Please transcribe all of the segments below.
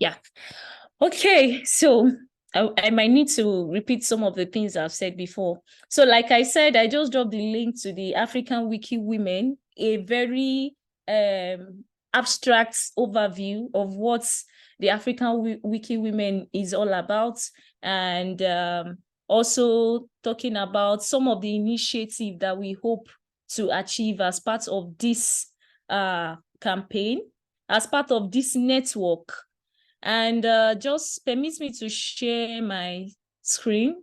Yeah. Okay. So I might need to repeat some of the things I've said before. So like I said, I just dropped the link to the African Wiki Women, a very abstract overview of what the African Wiki Women is all about. And also talking about some of the initiative that we hope to achieve as part of this campaign, as part of this network. And just permit me to share my screen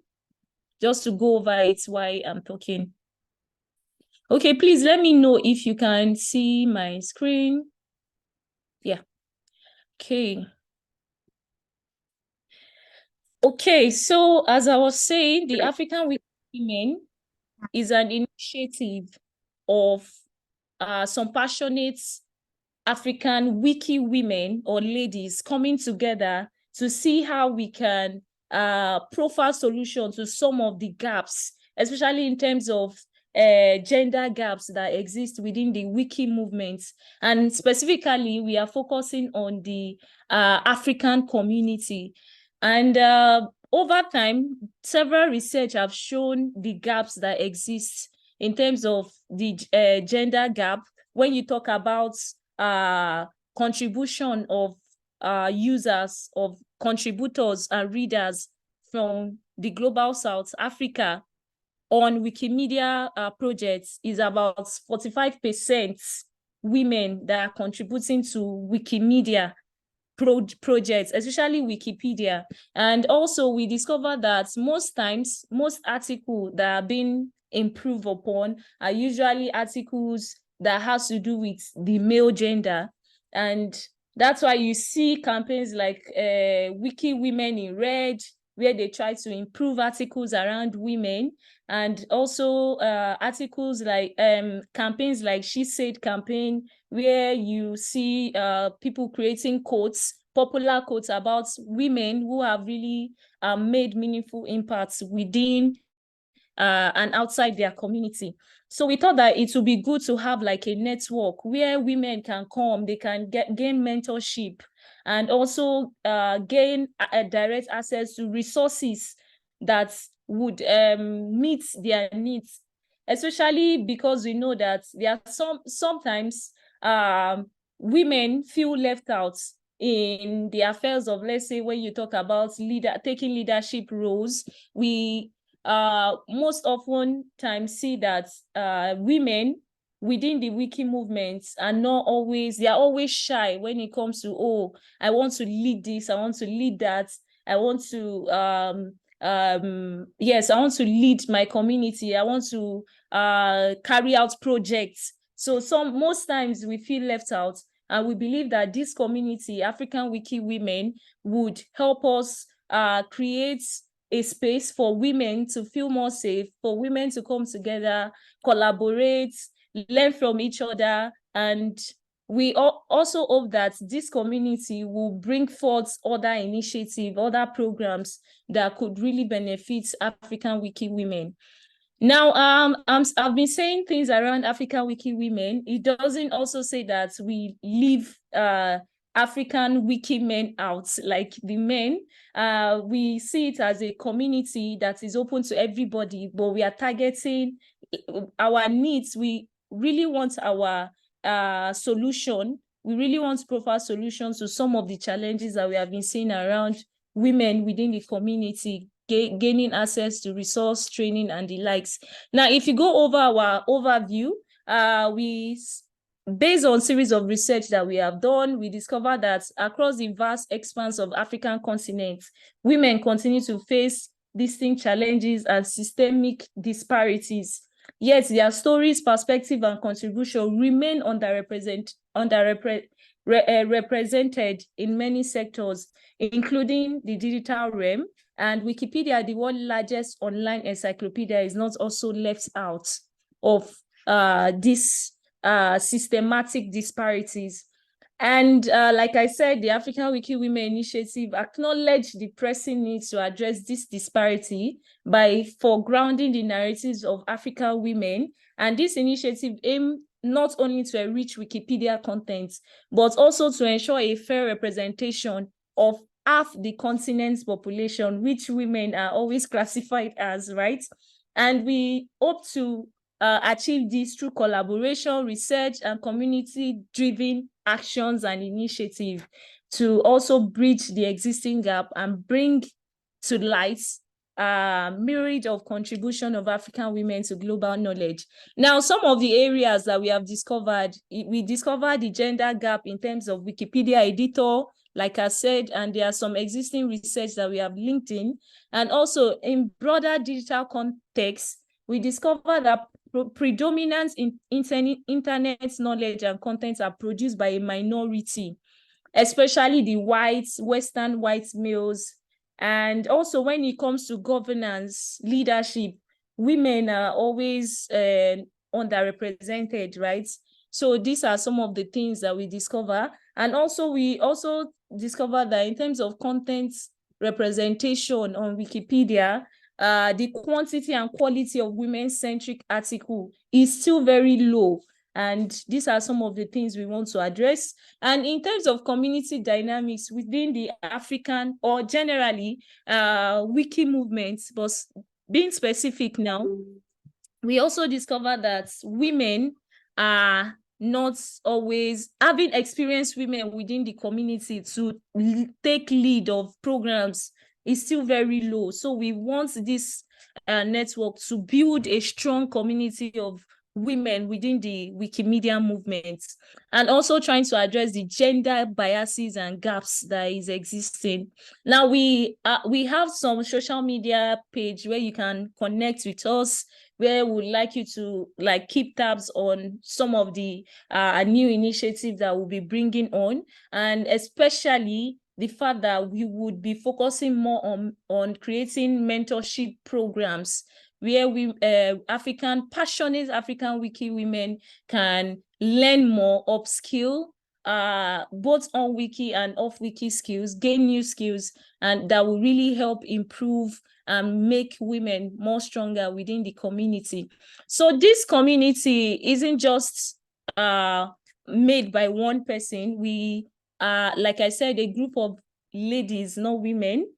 just to go over it while I'm talking. Okay, please let me know if you can see my screen. Yeah. Okay. Okay, so as I was saying, the African Women is an initiative of some passionate African wiki women or ladies coming together to see how we can profile solutions to some of the gaps, especially in terms of gender gaps that exist within the wiki movement. And specifically, we are focusing on the African community. And over time, several research have shown the gaps that exist in terms of the gender gap when you talk about contribution of users, of contributors and readers from the global South Africa on Wikimedia projects is about 45% women that are contributing to Wikimedia projects, especially Wikipedia. And also we discovered that most times, most articles that are being improved upon are usually articles that has to do with the male gender. And that's why you see campaigns like Wiki Women in Red, where they try to improve articles around women, and also articles like campaigns like She Said campaign, where you see people creating quotes, popular quotes about women who have really made meaningful impacts within and outside their community. So we thought that it would be good to have like a network where women can come, they can gain mentorship, and also gain direct access to resources that would meet their needs, especially because we know that there are sometimes women feel left out in the affairs of, let's say, when you talk about taking leadership roles. We most often times see that women within the wiki movements are not always, they are always shy when it comes to, oh, I want to lead this, I want to lead that, I want to yes, I want to lead my community, I want to carry out projects. So most times we feel left out, and we believe that this community, African Wiki Women, would help us create a space for women to feel more safe, for women to come together, collaborate, learn from each other. And we also hope that this community will bring forth other initiatives, other programs that could really benefit African Wiki Women. Now, I've been saying things around African Wiki Women. It doesn't also say that we leave African Wiki men out, like the men. We see it as a community that is open to everybody, but we are targeting our needs. We really want our solution. We really want to provide solutions to some of the challenges that we have been seeing around women within the community, gaining access to resource training and the likes. Now, if you go over our overview, based on series of research that we have done, we discovered that across the vast expanse of African continent, women continue to face distinct challenges and systemic disparities. Yet their stories, perspective, and contribution remain underrepresented in many sectors, including the digital realm. And Wikipedia, the world's largest online encyclopedia, is not also left out of these systematic disparities. And like I said, the African Wiki Women Initiative acknowledged the pressing need to address this disparity by foregrounding the narratives of African women. And this initiative aimed not only to enrich Wikipedia content, but also to ensure a fair representation of half the continent's population, which women are always classified as, right? And we hope to achieve this through collaboration, research, and community-driven actions and initiatives to also bridge the existing gap and bring to light myriad of contribution of African women to global knowledge. Now, some of the areas that we have discovered, we discovered the gender gap in terms of Wikipedia editor, like I said, and there are some existing research that we have linked in. And also in broader digital context, we discovered that predominant in internet knowledge and content are produced by a minority, especially the Western white males. And also when it comes to governance, leadership, women are always underrepresented, right? So these are some of the things that we discover. And also we also discovered that in terms of content representation on Wikipedia, the quantity and quality of women-centric article is still very low. And these are some of the things we want to address. And in terms of community dynamics within the African or generally wiki movements, but being specific now, we also discovered that women are not always having experienced women within the community to take lead of programs is still very low. So we want this network to build a strong community of women within the Wikimedia movement, and also trying to address the gender biases and gaps that is existing. Now we have some social media page where you can connect with us, where we would like you to like keep tabs on some of the new initiatives that we'll be bringing on, and especially the fact that we would be focusing more on creating mentorship programs where we passionate African wiki women can learn more, upskill, both on wiki and off wiki skills, gain new skills, and that will really help improve and make women more stronger within the community. So this community isn't just made by one person. We are, like I said, a group of ladies, not women,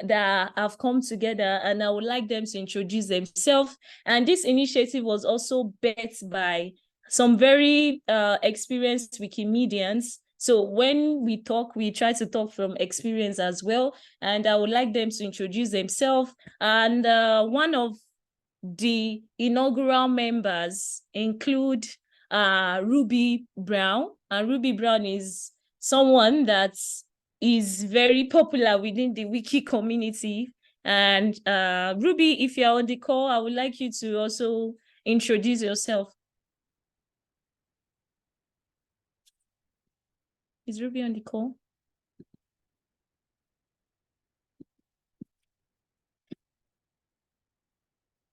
that have come together, and I would like them to introduce themselves. And this initiative was also backed by some very experienced Wikimedians. So when we talk, we try to talk from experience as well. And I would like them to introduce themselves. And one of the inaugural members include Ruby Brown. And Ruby Brown is someone that is very popular within the wiki community. And Ruby, if you're on the call, I would like you to also introduce yourself. Is Ruby on the call?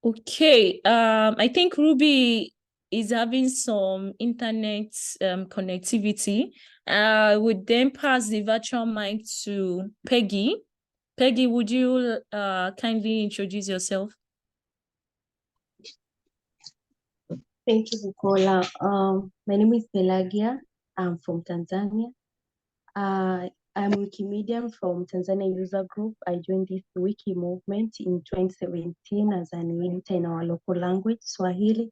Okay, I think Ruby is having some internet connectivity. I would then pass the virtual mic to Peggy. Peggy, would you kindly introduce yourself? Thank you, Bukola. My name is Pelagia. I'm from Tanzania. I'm Wikimedian from Tanzania User Group. I joined this wiki movement in 2017 as an editor in our local language, Swahili,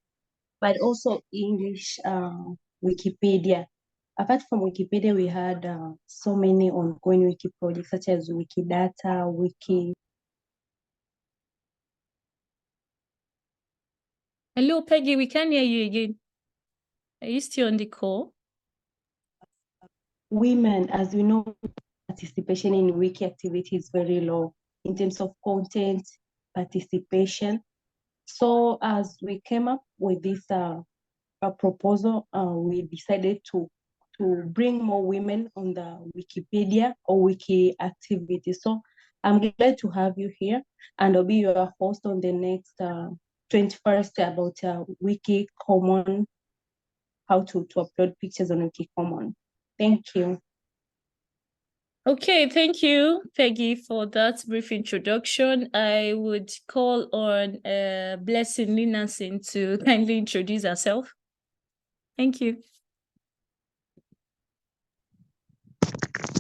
but also English Wikipedia. Apart from Wikipedia, we had so many ongoing wiki projects such as Wikidata, Wiki. Hello, Peggy, we can't hear you again. Are you still on the call? Women, as we know, participation in wiki activity is very low in terms of content participation. So as we came up with this proposal, we decided to bring more women on the Wikipedia or wiki activity. So I'm glad to have you here, and I'll be your host on the next 21st about Wiki Common, how to upload pictures on Wiki Common. Thank you. Okay, thank you, Peggy, for that brief introduction. I would call on Blessing Linasin to kindly introduce herself. Thank you.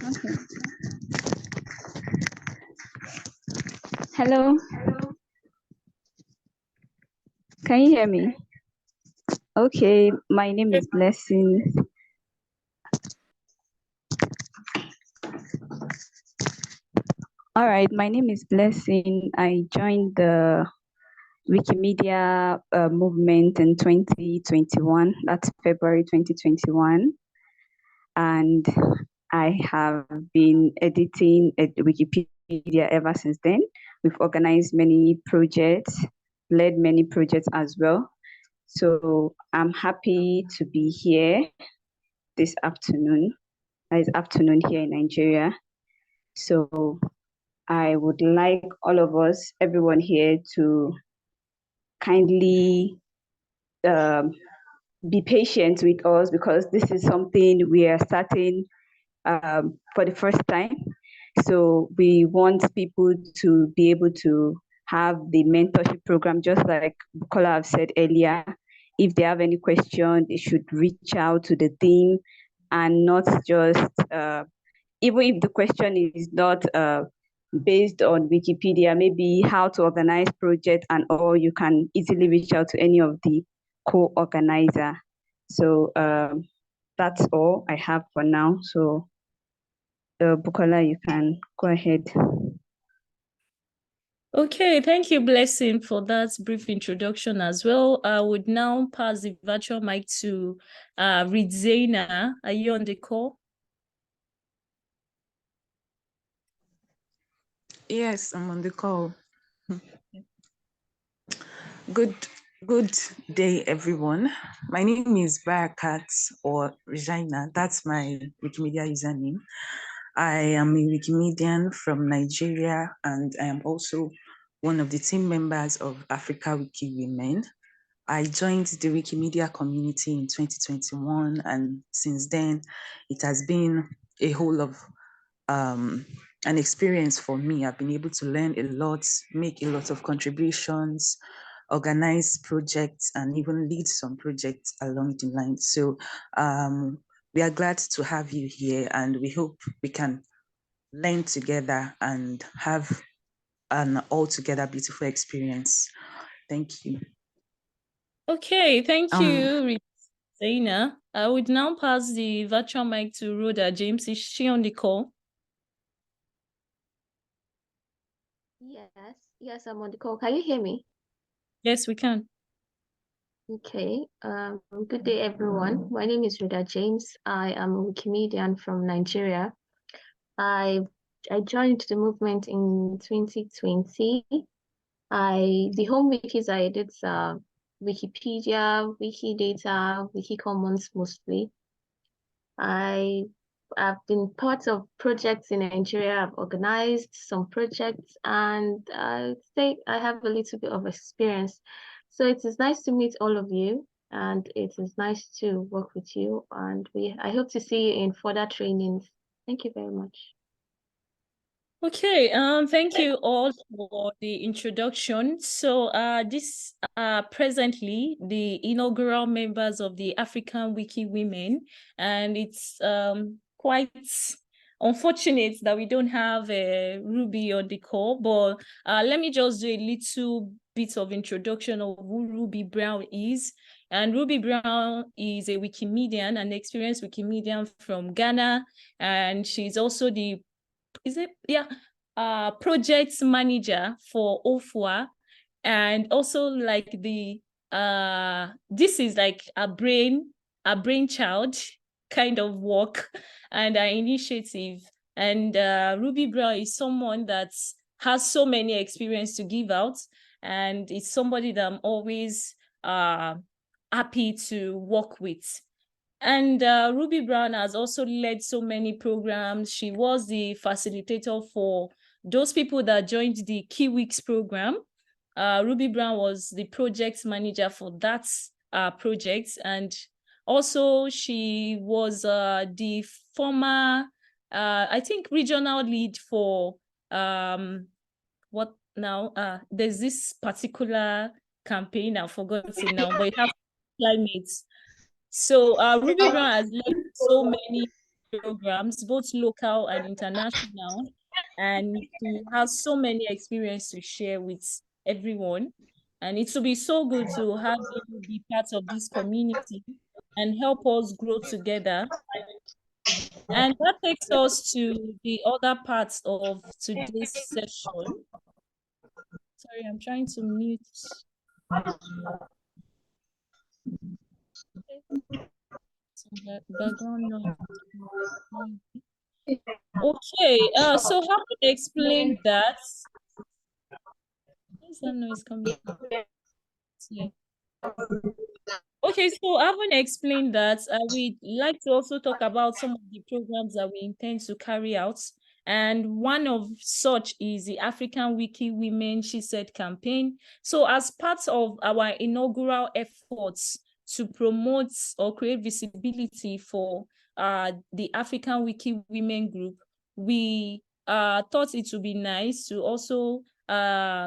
Okay. Hello, can you hear me? Okay, my name is Blessing. All right, my name is Blessing. I joined the Wikimedia movement in 2021. That's February 2021. And I have been editing at Wikipedia ever since then. We've organized many projects, led many projects as well. So I'm happy to be here this afternoon. It's afternoon here in Nigeria. So I would like all of us, everyone here, to kindly be patient with us because this is something we are starting for the first time. So we want people to be able to have the mentorship program, just like Bukola have said earlier. If they have any question, they should reach out to the team and not just, even if the question is not based on Wikipedia, maybe how to organize project and all, you can easily reach out to any of the co-organizer. So that's all I have for now. So Bukola, you can go ahead. Okay, thank you, Blessing, for that brief introduction as well. I would now pass the virtual mic to Ridzaina. Are you on the call? Yes, I'm on the call. Good day, everyone. My name is Barakat or Regina. That's my Wikimedia username. I am a Wikimedian from Nigeria, and I am also one of the team members of Africa Wiki Women. I joined the Wikimedia community in 2021, and since then, it has been a whole of an experience for me. I've been able to learn a lot, make a lot of contributions, organize projects, and even lead some projects along the line. So we are glad to have you here, and we hope we can learn together and have an altogether beautiful experience. Thank you. Okay, thank you, Ridzaina. I would now pass the virtual mic to Rhoda James. Is she on the call? Yes, I'm on the call. Can you hear me? Yes, we can. Okay. Good day, everyone. My name is Rhoda James. I am a Wikimedian from Nigeria. I joined the movement in 2020. The home wikis I edit are Wikipedia, Wikidata, Wikicommons mostly. I've been part of projects in Nigeria. I've organized some projects, and I say I have a little bit of experience. So it is nice to meet all of you, and it is nice to work with you. And I hope to see you in further trainings. Thank you very much. Okay, thank you all for the introduction. So this presently the inaugural members of the African Wiki Women, and it's quite unfortunate that we don't have Ruby on the call, but let me just do a little bit of introduction of who Ruby Brown is. And Ruby Brown is a Wikimedian, an experienced Wikimedian from Ghana, and she's also the project manager for OFWA, and also like the this is like a brainchild kind of work and an initiative. And Ruby Brown is someone that has so many experience to give out, and it's somebody that I'm always happy to work with. And Ruby Brown has also led so many programs. She was the facilitator for those people that joined the Key Weeks program. Ruby Brown was the project manager for that project. And also she was the former, I think, regional lead for, what now? There's this particular campaign, I've forgotten now, but it has climate. So Ruby Brown has led so many programs, both local and international. and he has so many experience to share with everyone. And it will be so good to have you be part of this community and help us grow together. And that takes us to the other parts of today's session. Sorry, I'm trying to mute. Some background noise. Okay, so how to explain that? Where's that noise coming from? Yeah. Okay, so I haven't explained that. We'd like to also talk about some of the programs that we intend to carry out. And one of such is the African Wiki Women She Said campaign. So as part of our inaugural efforts to promote or create visibility for the African Wiki Women group, we thought it would be nice to also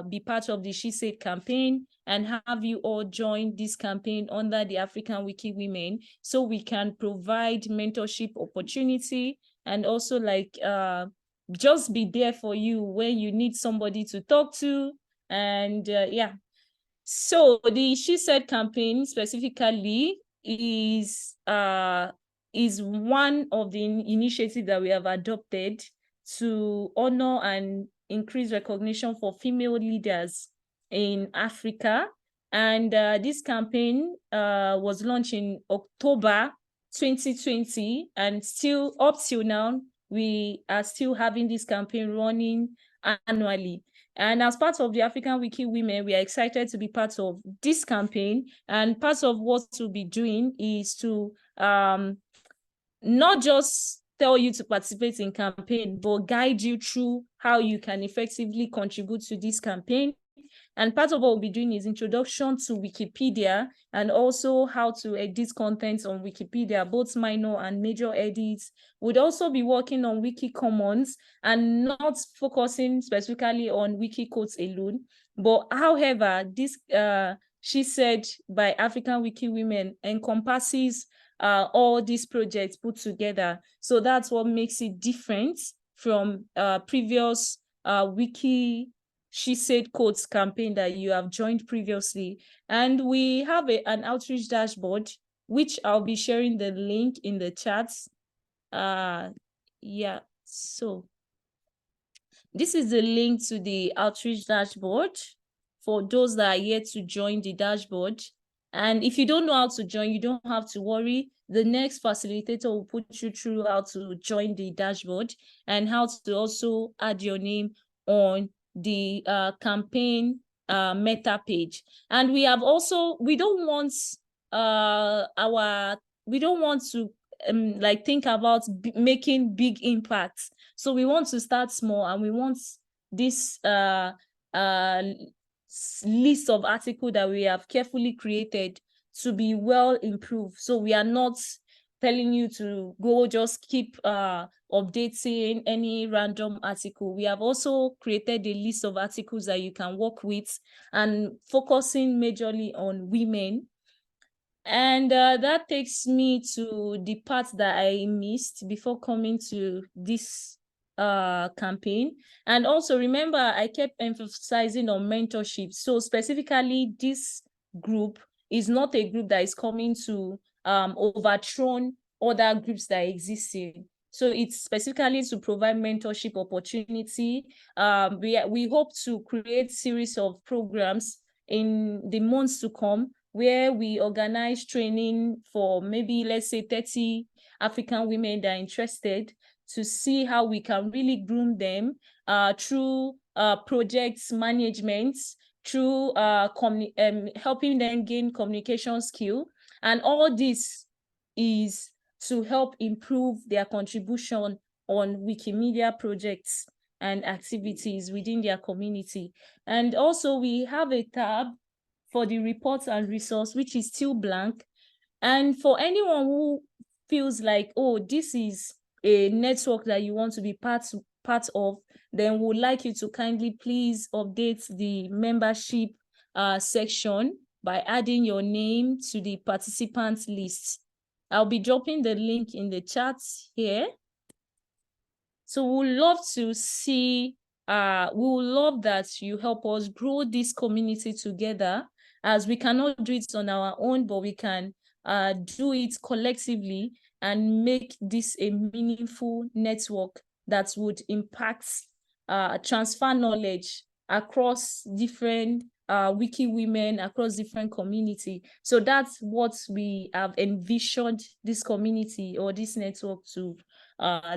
be part of the She Said campaign and have you all join this campaign under the African Wiki Women, so we can provide mentorship opportunity and also like just be there for you when you need somebody to talk to. And yeah, so the She Said campaign specifically is one of the initiatives that we have adopted to honor and increase recognition for female leaders in Africa. And this campaign was launched in October 2020, and still up till now, we are still having this campaign running annually. And as part of the African Wiki Women, we are excited to be part of this campaign. And part of what we'll be doing is to not just tell you to participate in campaign, but guide you through how you can effectively contribute to this campaign. And part of what we'll be doing is introduction to Wikipedia and also how to edit content on Wikipedia, both minor and major edits. We'd also be working on Wiki Commons and not focusing specifically on Wiki codes alone. But however, this She Said by African Wiki Women encompasses all these projects put together. So that's what makes it different from previous Wiki She Said Codes campaign that you have joined previously. And we have an outreach dashboard, which I'll be sharing the link in the chats. Yeah, so this is the link to the outreach dashboard for those that are yet to join the dashboard. And if you don't know how to join, you don't have to worry. The next facilitator will put you through how to join the dashboard and how to also add your name on the campaign meta page. And we have also, we don't want to like think about making big impacts. So we want to start small, and we want this list of articles that we have carefully created to be well improved. So we are not telling you to go just keep updating any random article. We have also created a list of articles that you can work with and focusing majorly on women. And that takes me to the part that I missed before coming to this campaign. And also remember, I kept emphasizing on mentorship. So specifically, this group is not a group that is coming to overthrow other groups that exist in. So it's specifically to provide mentorship opportunity. We hope to create series of programs in the months to come, where we organize training for maybe, let's say, 30 African women that are interested, to see how we can really groom them through projects management, through helping them gain communication skill. And all this is to help improve their contribution on Wikimedia projects and activities within their community. And also we have a tab for the reports and resource, which is still blank. And for anyone who feels like, oh, this is a network that you want to be part of, then we'd like you to kindly please update the membership section by adding your name to the participants list. I'll be dropping the link in the chat here. So we would love to see, we would love that you help us grow this community together, as we cannot do it on our own, but we can do it collectively and make this a meaningful network that would impact, transfer knowledge across different wiki women, across different community. So that's what we have envisioned this community or this network to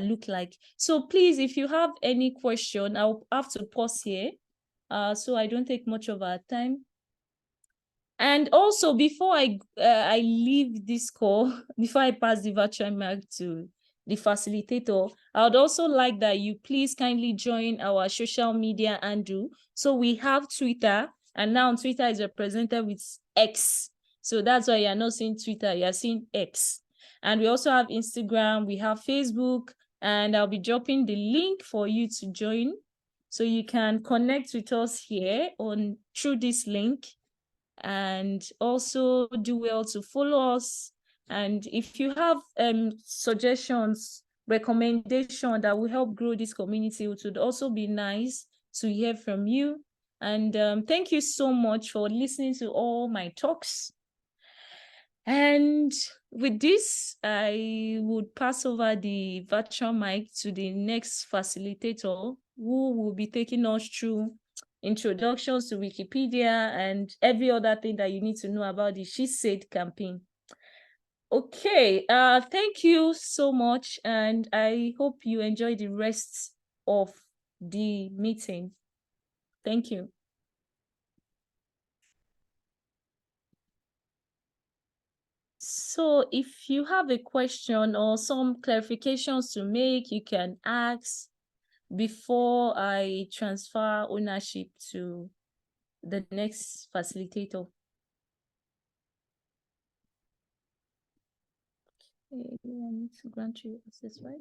look like. So please, if you have any question, I'll have to pause here so I don't take much of our time. And also, before I leave this call, before I pass the virtual mic to the facilitator, I would also like that you please kindly join our social media handle. So we have Twitter, and now Twitter is represented with X. So that's why you're not seeing Twitter, you're seeing X. And we also have Instagram, we have Facebook, and I'll be dropping the link for you to join. So you can connect with us here through this link. And also do well to follow us. And if you have suggestions, recommendation that will help grow this community, it would also be nice to hear from you. And thank you so much for listening to all my talks. And with this, I would pass over the virtual mic to the next facilitator, who will be taking us through introductions to Wikipedia and every other thing that you need to know about the She Said campaign. Okay, thank you so much, and I hope you enjoy the rest of the meeting. Thank you. So if you have a question or some clarifications to make, you can ask before I transfer ownership to the next facilitator. Okay, I need to grant you access, right?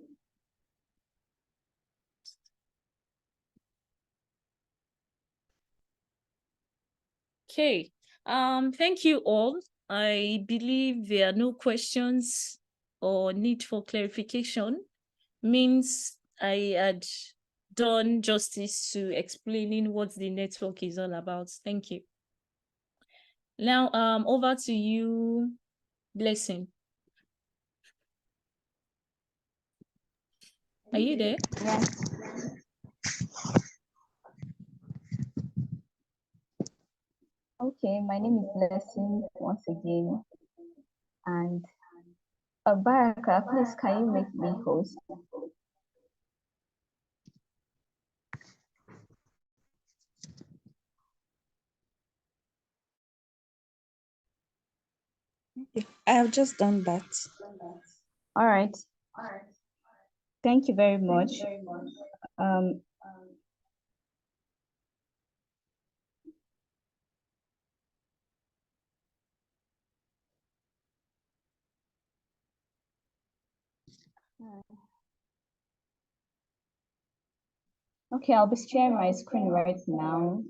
Okay, thank you all. I believe there are no questions or need for clarification. Means I had done justice to explaining what the network is all about. Thank you. Now, over to you, Blessing. Are you there? Yes. Okay, my name is Blessing once again. And Baraka, please can you make me host? I have just done that. All right. Thank you very much. Okay, I'll be sharing my screen right now,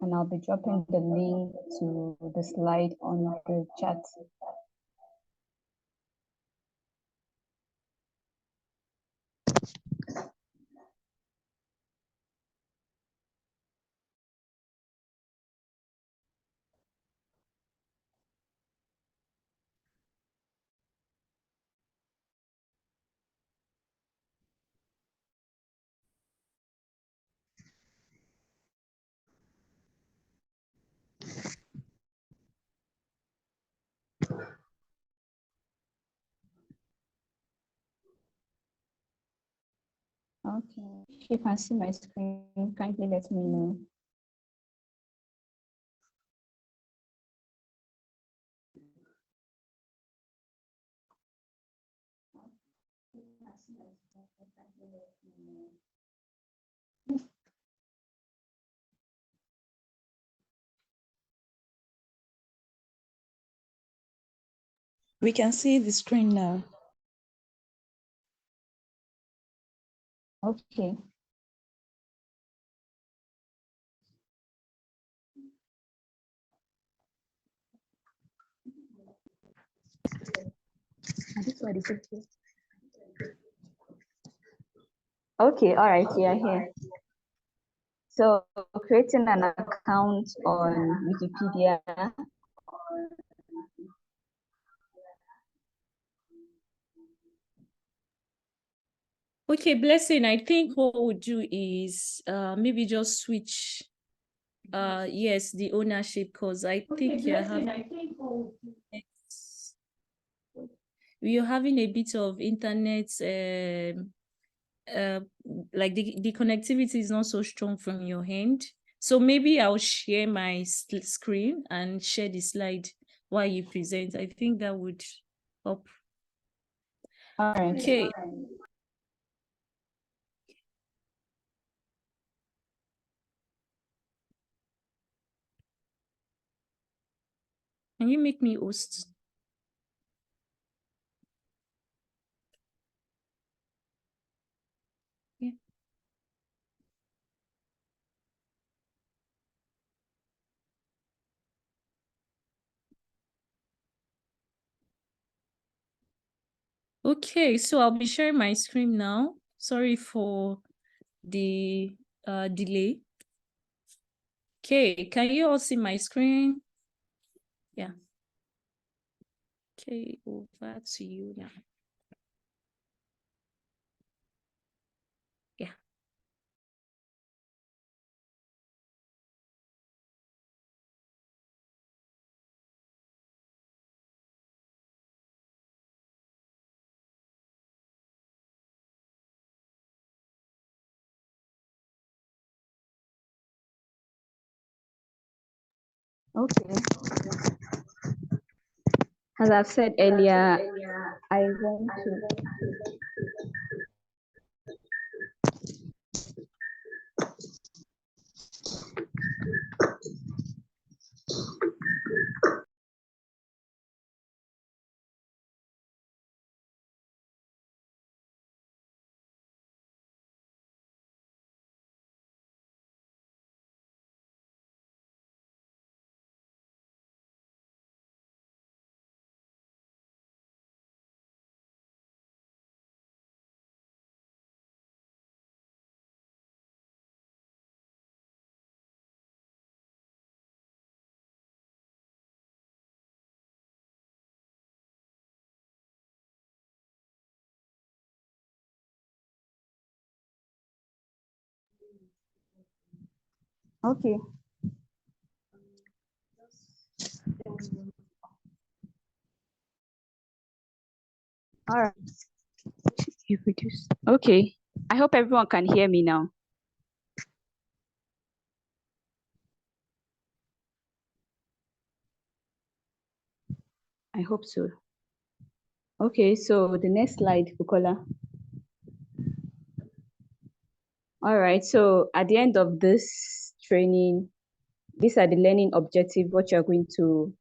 and I'll be dropping the link to the slide on the chat. Okay, if you can see my screen, kindly let me know. We can see the screen now. Okay. Okay, all right, we are here. So creating an account on Wikipedia. Okay, Blessing, I think what we'll do is maybe just switch yes, the ownership, because I think you're having a bit of internet like the connectivity is not so strong from your end. So maybe I'll share my screen and share the slide while you present. I think that would help. All right. Okay. Can you make me host? Yeah. Okay, so I'll be sharing my screen now. Sorry for the delay. Okay, can you all see my screen? Yeah. Okay, over to you now. Yeah. Okay. As I've said earlier, I want to. Okay. All right. You reduce. Okay. I hope everyone can hear me now. I hope so. Okay, so the next slide, Bukola. All right, so at the end of this training, these are the learning objectives, what you're going to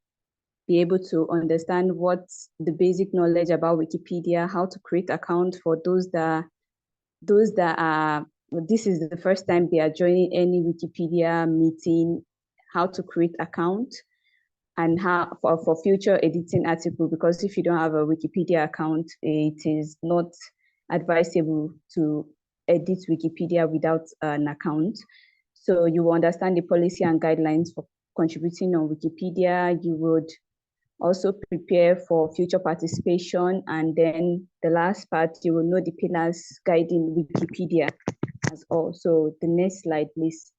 be able to understand what the basic knowledge about Wikipedia, how to create account for those that are, this is the first time they are joining any Wikipedia meeting, how to create account, and how for future editing article, because if you don't have a Wikipedia account, it is not advisable to edit Wikipedia without an account. So you will understand the policy and guidelines for contributing on Wikipedia. You would also prepare for future participation. And then the last part, you will know the pillars guiding Wikipedia as well. So the next slide, please.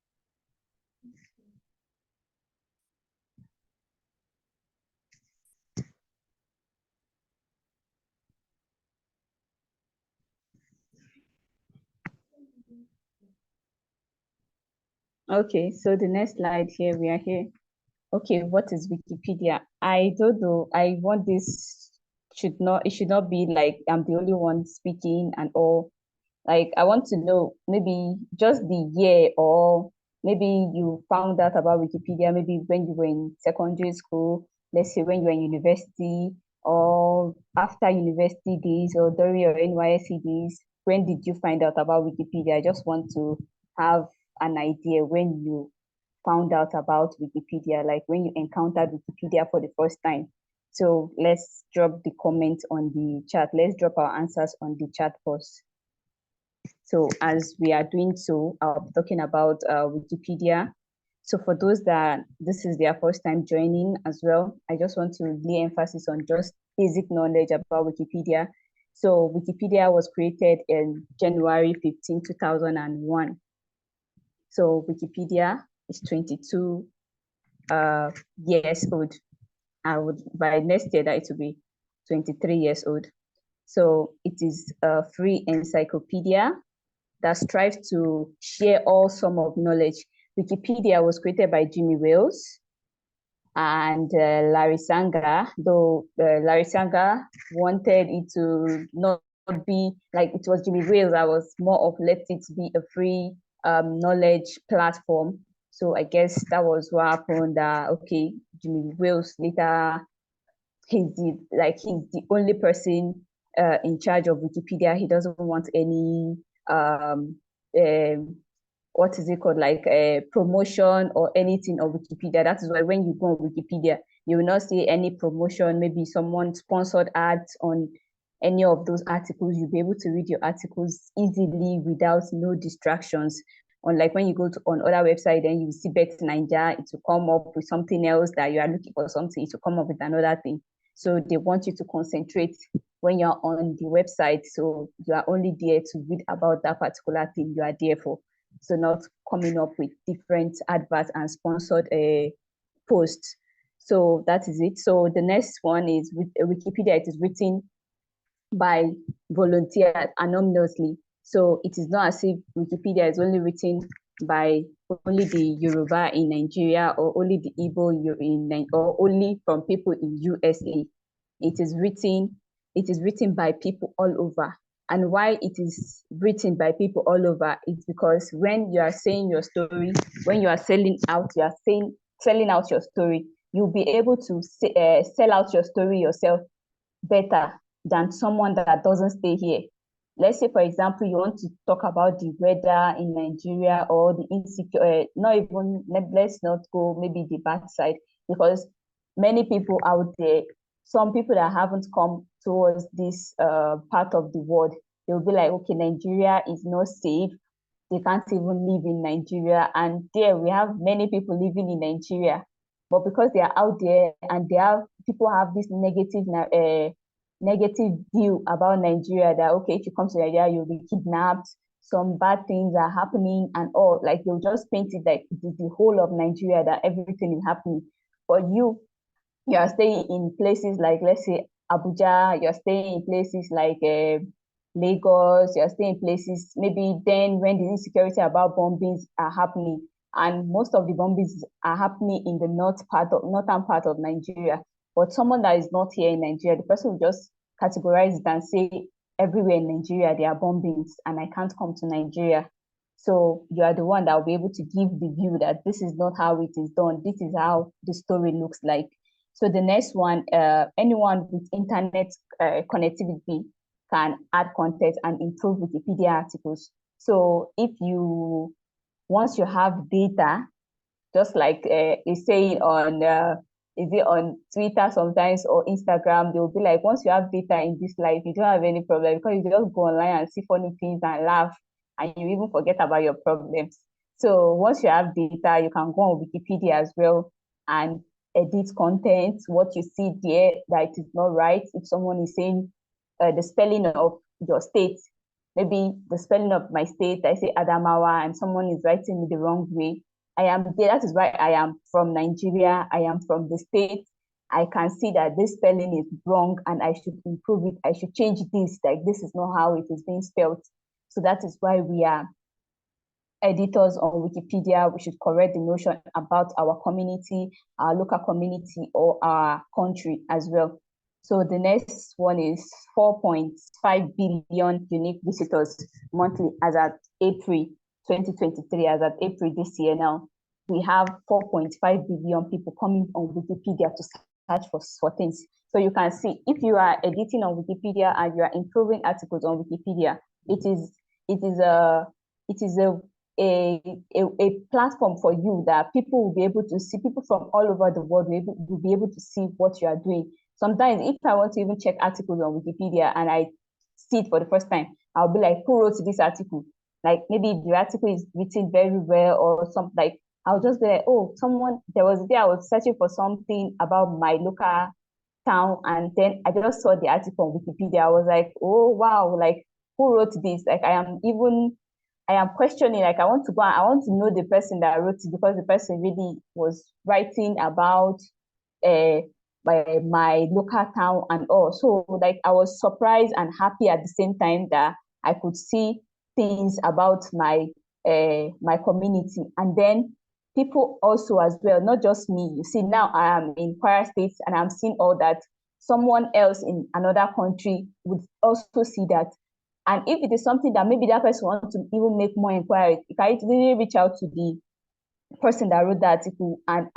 Okay, so the next slide here, we are here. Okay, what is Wikipedia? I don't know. I want this it should not be like I'm the only one speaking and all. Like I want to know maybe just the year, or maybe you found out about Wikipedia maybe when you were in secondary school, let's say when you were in university, or after university days, or during your NYSC days. When did you find out about Wikipedia? I just want to have an idea when you found out about Wikipedia, like when you encountered Wikipedia for the first time. So let's drop the comments on the chat. Let's drop our answers on the chat post. So as we are doing so, I'll be talking about Wikipedia. So for those that this is their first time joining as well, I just want to lay emphasis on just basic knowledge about Wikipedia. So Wikipedia was created in January 15, 2001. So Wikipedia is 22 years old. By next year that it will be 23 years old. So it is a free encyclopedia that strives to share all sum of knowledge. Wikipedia was created by Jimmy Wales and Larry Sanger, though Larry Sanger wanted it to not be like it was Jimmy Wales that was more of let it be a free knowledge platform. So I guess that was what happened. Okay, Jimmy Wales later he's the only person in charge of Wikipedia. He doesn't want any what is it called, like a promotion or anything of Wikipedia. That is why when you go on Wikipedia, you will not see any promotion, maybe someone sponsored ads on any of those articles. You'll be able to read your articles easily without no distractions. Unlike when you go to on other website, then you see Bet Nigeria, it will come up with something else that you are looking for something, it will come up with another thing. So they want you to concentrate when you're on the website. So you are only there to read about that particular thing you are there for. So not coming up with different adverts and sponsored posts. So that is it. So the next one is with Wikipedia. It is written by volunteers anonymously. So it is not as if Wikipedia is only written by only the Yoruba in Nigeria or only the Igbo or only from people in USA. It is written by people all over. And why it is written by people all over is because when you are saying your story, when you are selling out your story, you'll be able to sell out your story yourself better than someone that doesn't stay here. Let's say, for example, you want to talk about the weather in Nigeria or the insecure, let's not go maybe the bad side, because many people out there, some people that haven't come towards this part of the world, they'll be like, okay, Nigeria is not safe. They can't even live in Nigeria. And there we have many people living in Nigeria. But because they are out there and people have this negative view about Nigeria that, okay, if you come to Nigeria, you'll be kidnapped, some bad things are happening and all, like they'll just paint it like the whole of Nigeria, that everything is happening. But you are staying in places like, let's say, Abuja, you're staying in places like Lagos, you're staying in places, maybe then when the insecurity about bombings are happening, and most of the bombings are happening in the northern part of Nigeria. But someone that is not here in Nigeria, the person will just categorize it and say, everywhere in Nigeria, there are bombings and I can't come to Nigeria. So you are the one that will be able to give the view that this is not how it is done. This is how the story looks like. So the next one, anyone with internet connectivity can add content and improve Wikipedia articles. So once you have data, just like you say is it on Twitter sometimes or Instagram, they'll be like, once you have data in this life, you don't have any problem, because you just go online and see funny things and laugh, and you even forget about your problems. So once you have data, you can go on Wikipedia as well and edit content, what you see there that it is not right. If someone is saying the spelling of your state, maybe the spelling of my state, I say Adamawa, and someone is writing it the wrong way, I am there. That is why I am from Nigeria. I am from the state. I can see that this spelling is wrong and I should improve it. I should change this. Like, this is not how it is being spelled. So that is why we are editors on Wikipedia. We should correct the notion about our community, our local community, or our country as well. So the next one is 4.5 billion unique visitors monthly as at April 2023, as at April this year now. We have 4.5 billion people coming on Wikipedia to search for things. So you can see, if you are editing on Wikipedia and you are improving articles on Wikipedia, it is a platform for you that people will be able to see. People from all over the world will be able to see what you are doing. Sometimes if I want to even check articles on Wikipedia and I see it for the first time, I'll be like, who wrote this article? like maybe the article is written very well or something, like I'll just be like, oh, there was a day I was searching for something about my local town, and then I just saw the article on Wikipedia. I was like, oh wow, like who wrote this? Like I am questioning, like I want to know the person that wrote it, because the person really was writing about uh my local town and all. So like I was surprised and happy at the same time that I could see things about my community. And then people also as well, not just me. You see, now I am in Kwara State and I'm seeing all that. Someone else in another country would also see that. And if it is something that maybe that person wants to even make more inquiries, you can easily reach out to the person that wrote the article and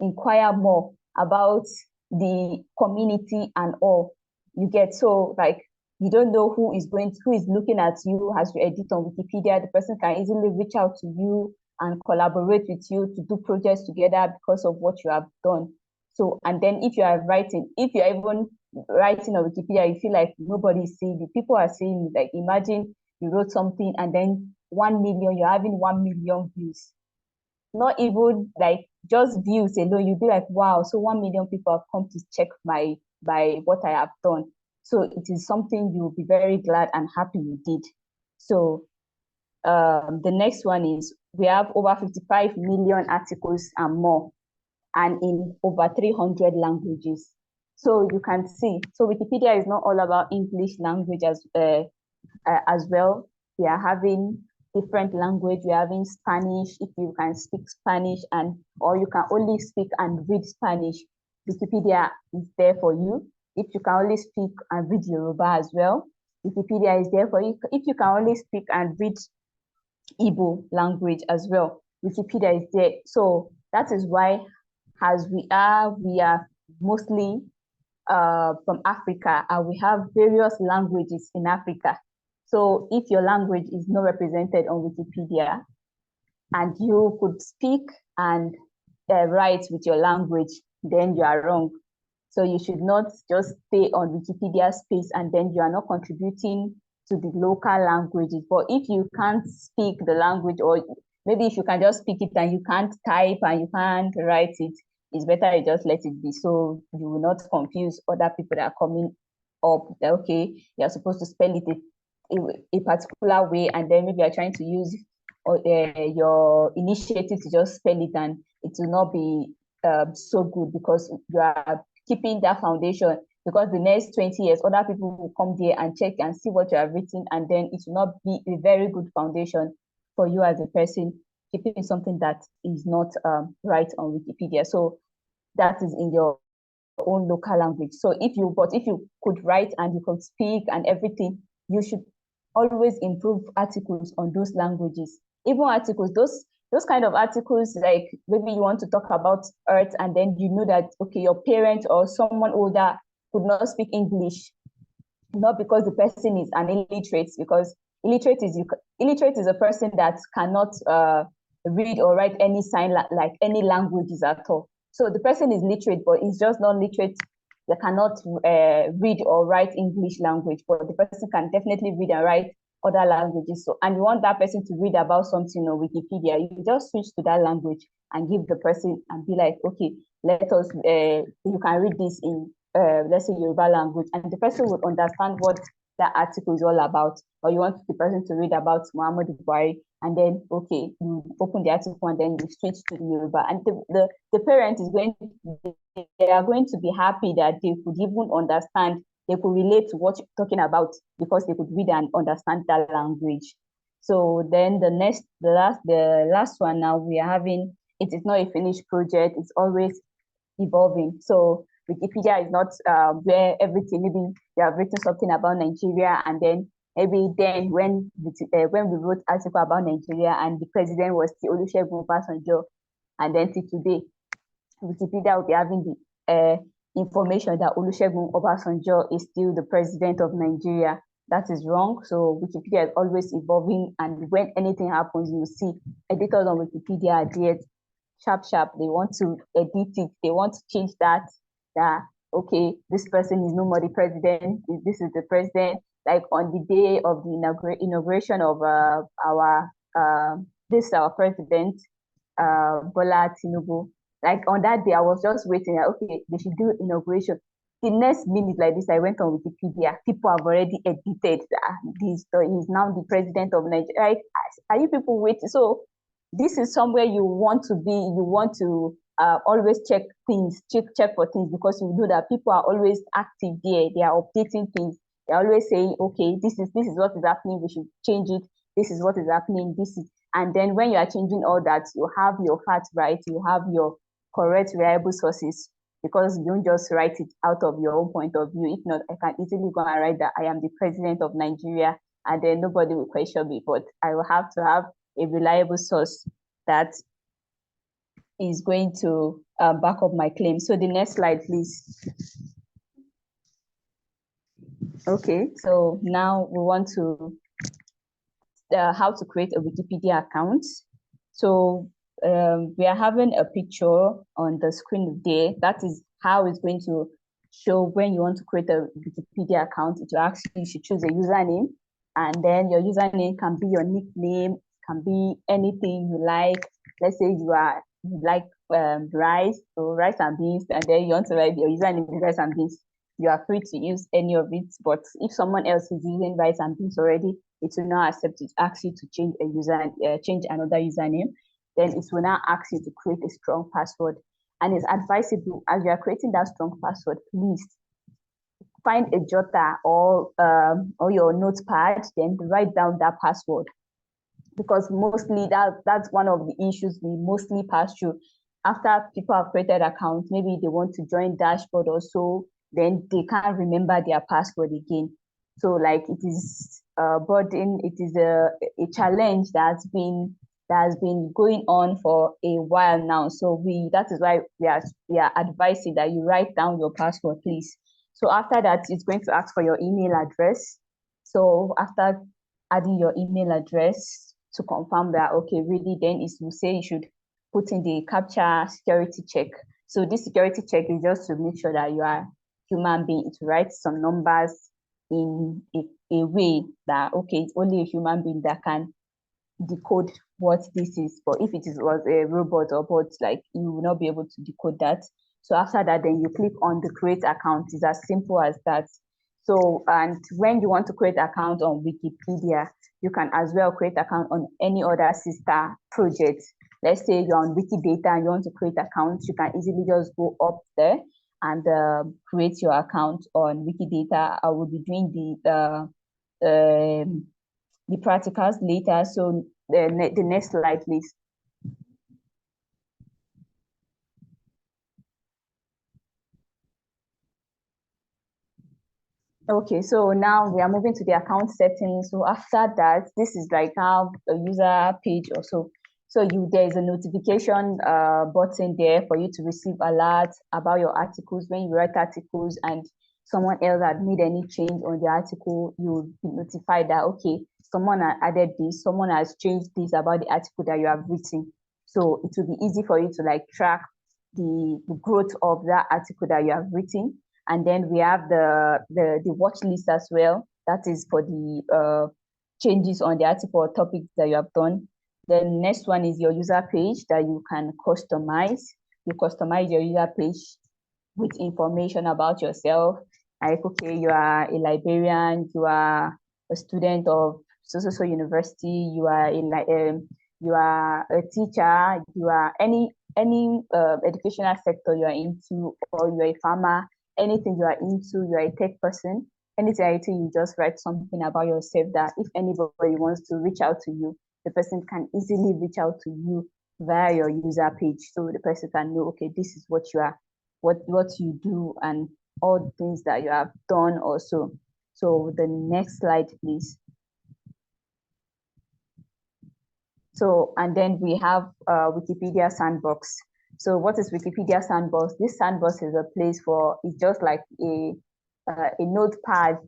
inquire more about the community and all. You get, so like you don't know who is looking at you as you edit on Wikipedia. The person can easily reach out to you and collaborate with you to do projects together because of what you have done. So, and then if you're even writing on Wikipedia, you feel like nobody is seeing it. People are seeing it. Like imagine you wrote something and then 1 million, you're having 1 million views. Not even like just views alone, you'd be like, wow, so 1 million people have come to check by what I have done. So it is something you'll be very glad and happy you did. So the next one is we have over 55 million articles and more, and in over 300 languages. So you can see, so Wikipedia is not all about English language as well. We are having different language. We're having Spanish, if you can speak Spanish, or you can only speak and read Spanish, Wikipedia is there for you. If you can only speak and read Yoruba as well, Wikipedia is there for you. If you can only speak and read Igbo language as well, Wikipedia is there. So that is why, as we are mostly from Africa, and we have various languages in Africa. So if your language is not represented on Wikipedia and you could speak and write with your language, then you are wrong. So you should not just stay on Wikipedia space and then you are not contributing to the local languages. But if you can't speak the language, or maybe if you can just speak it and you can't type and you can't write it, it's better you just let it be, so you will not confuse other people that are coming up. Okay, you're supposed to spell it a particular way, and then maybe you're trying to use your initiative to just spell it, and it will not be so good, because you are keeping that foundation, because the next 20 years other people will come there and check and see what you have written, and then it will not be a very good foundation for you as a person keeping something that is not right on Wikipedia. So that is in your own local language. So if you could write and you could speak and everything, you should always improve articles on those languages. Even articles, those kind of articles, like maybe you want to talk about Earth, and then you know that, okay, your parent or someone older could not speak English, not because the person is an illiterate, because illiterate is a person that cannot read or write any sign like any languages at all. So the person is literate, but it's just not literate. They cannot read or write English language, but the person can definitely read and write other languages. So, and you want that person to read about something on Wikipedia, you just switch to that language and give the person and be like, okay, let us, you can read this in, let's say, Yoruba language, and the person would understand what that article is all about. Or you want the person to read about Muhammadu Buhari, and then, okay, you open the article and then you switch to the Yoruba. And the parent is they are going to be happy that they could even understand, they could relate to what you're talking about, because they could read and understand that language. So then the last one now we are having, it is not a finished project, it's always evolving. So Wikipedia is not where everything, maybe you have written something about Nigeria, and then maybe then when we wrote article about Nigeria and the president was the Olusegun Obasanjo, and then till today, Wikipedia will be having the information that Olusegun Obasanjo is still the president of Nigeria. That is wrong. So Wikipedia is always evolving, and when anything happens, you see editors on Wikipedia are there sharp, they want to edit it, they want to change that okay, this person is no more the president, this is the president, like on the day of the inauguration of our our president, Bola Tinubu. Like on that day, I was just waiting. Like, okay, they should do inauguration. The next minute, like this, I went on Wikipedia. People have already edited that he's now the president of Nigeria. Right? Are you people waiting? So this is somewhere you want to be. You want to always check things, check for things, because you know that people are always active there. They are updating things. They're always saying, okay, this is what is happening. We should change it. This is what is happening. This is, and then when you are changing all that, you have your facts right. You have your correct, reliable sources, because you don't just write it out of your own point of view. If not, I can easily go and write that I am the president of Nigeria, and then nobody will question me. But I will have to have a reliable source that is going to back up my claim. So the next slide, please. Okay, so now we want to how to create a Wikipedia account. So we are having a picture on the screen there. That is how it's going to show when you want to create a Wikipedia account. It will ask you should choose a username, and then your username can be your nickname, can be anything you like. Let's say you like rice, or rice and beans, and then you want to write your username is rice and beans. You are free to use any of it, but if someone else is using rice and beans already, it will not accept it. Ask you to change change another username. Then it will now ask you to create a strong password. And it's advisable, as you are creating that strong password, please find a jotter or your notepad, then write down that password, because mostly that's one of the issues we mostly pass through. After people have created accounts, maybe they want to join dashboard or so, then they can't remember their password again. So like it is a burden, it is a challenge that's been going on for a while now. So that is why we are advising that you write down your password, please. So after that, it's going to ask for your email address. So after adding your email address to confirm that, okay, really, then it will say you should put in the CAPTCHA security check. So this security check is just to make sure that you are human being. It writes some numbers in a way that, okay, it's only a human being that can decode what this is. But if it was a robot or bot, like, you will not be able to decode that. So after that, then you click on the create account. It's as simple as that. So, and when you want to create account on Wikipedia, you can as well create account on any other sister project. Let's say you're on Wikidata and you want to create accounts, you can easily just go up there and create your account on Wikidata. I will be doing the practicals later. So the next slide, please. Okay, so now we are moving to the account settings. So after that, this is like how a user page or so. So there is a notification button there for you to receive alerts about your articles. When you write articles and someone else had made any change on the article, you'll be notified that, okay, someone has added this, someone has changed this about the article that you have written. So it will be easy for you to like track the growth of that article that you have written. And then we have the watch list as well. That is for the changes on the article or topics that you have done. The next one is your user page that you can customize. You customize your user page with information about yourself. Like, okay, you are a librarian, you are a student of so university, you are a teacher, you are any educational sector you are into, or you are a farmer, anything you are into, you are a tech person, anything you're into, you just write something about yourself that if anybody wants to reach out to you, the person can easily reach out to you via your user page. So the person can know, okay, this is what you are, what you do, and all the things that you have done also. So the next slide, please. So, and then we have Wikipedia Sandbox. So what is Wikipedia Sandbox? This sandbox is a place for, it's just like a notepad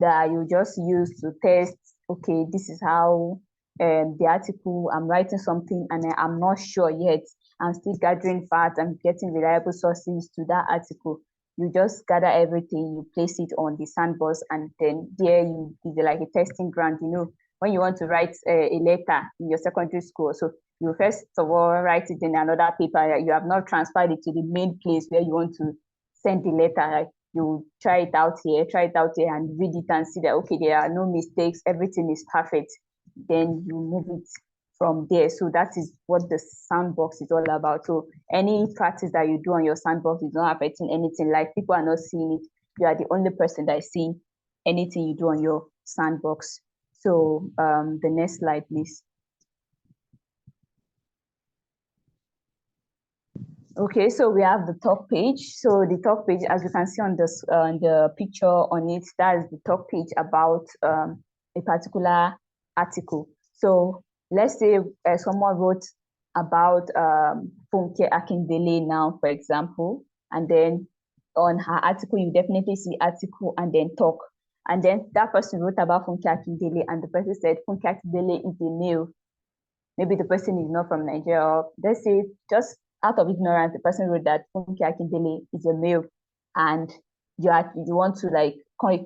that you just use to test, okay, this is how the article, I'm writing something and I'm not sure yet. I'm still gathering facts, I'm getting reliable sources to that article. you just gather everything, you place it on the sandbox, and then there you is like a testing ground. You know, when you want to write a letter in your secondary school, so you first of all write it in another paper. You have not transferred it to the main place where you want to send the letter. Like you try it out here, and read it and see that, okay, there are no mistakes, everything is perfect. Then you move it from there. So that is what the sandbox is all about. So any practice that you do on your sandbox is not affecting anything. Like people are not seeing it. You are the only person that is seeing anything you do on your sandbox. So the next slide, please. Okay, so we have the top page. So the top page, as you can see on this the picture on it, that is the top page about a particular article. So let's say someone wrote about Funke Akindele now, for example, and then on her article, you definitely see article and then talk. And then that person wrote about Funke Akindele, and the person said Funke Akindele is a male. Maybe the person is not from Nigeria, or let's say just out of ignorance, the person wrote that Funke Akindele is a male, and you want to like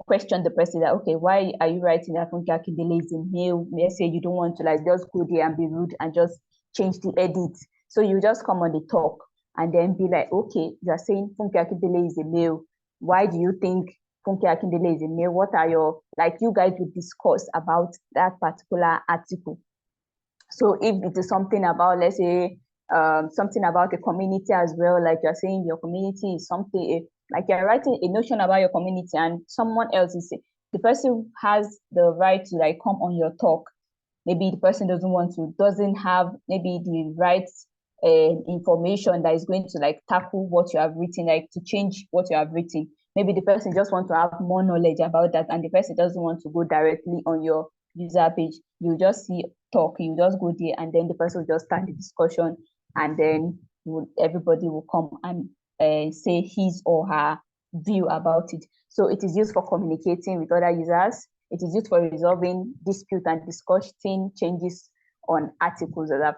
question the person that, okay, why are you writing that Funke Akindele is a male? Let's say you don't want to like just go there and be rude and just change the edit. So you just come on the talk and then be like, okay, you're saying Funke Akindele is a male. Why do you think Funke Akindele is a male? What are your, like, you guys would discuss about that particular article. So if it is something about, let's say, something about a community as well, like you're saying your community is something, like you're writing a notion about your community and someone else is, the person has the right to like come on your talk. Maybe the person doesn't have maybe the right information that is going to like tackle what you have written, like to change what you have written. Maybe the person just wants to have more knowledge about that, and the person doesn't want to go directly on your user page. You just see talk, you just go there, and then the person will just start the discussion, and then everybody will come and say his or her view about it. So it is used for communicating with other users. It is used for resolving dispute and discussing changes on articles that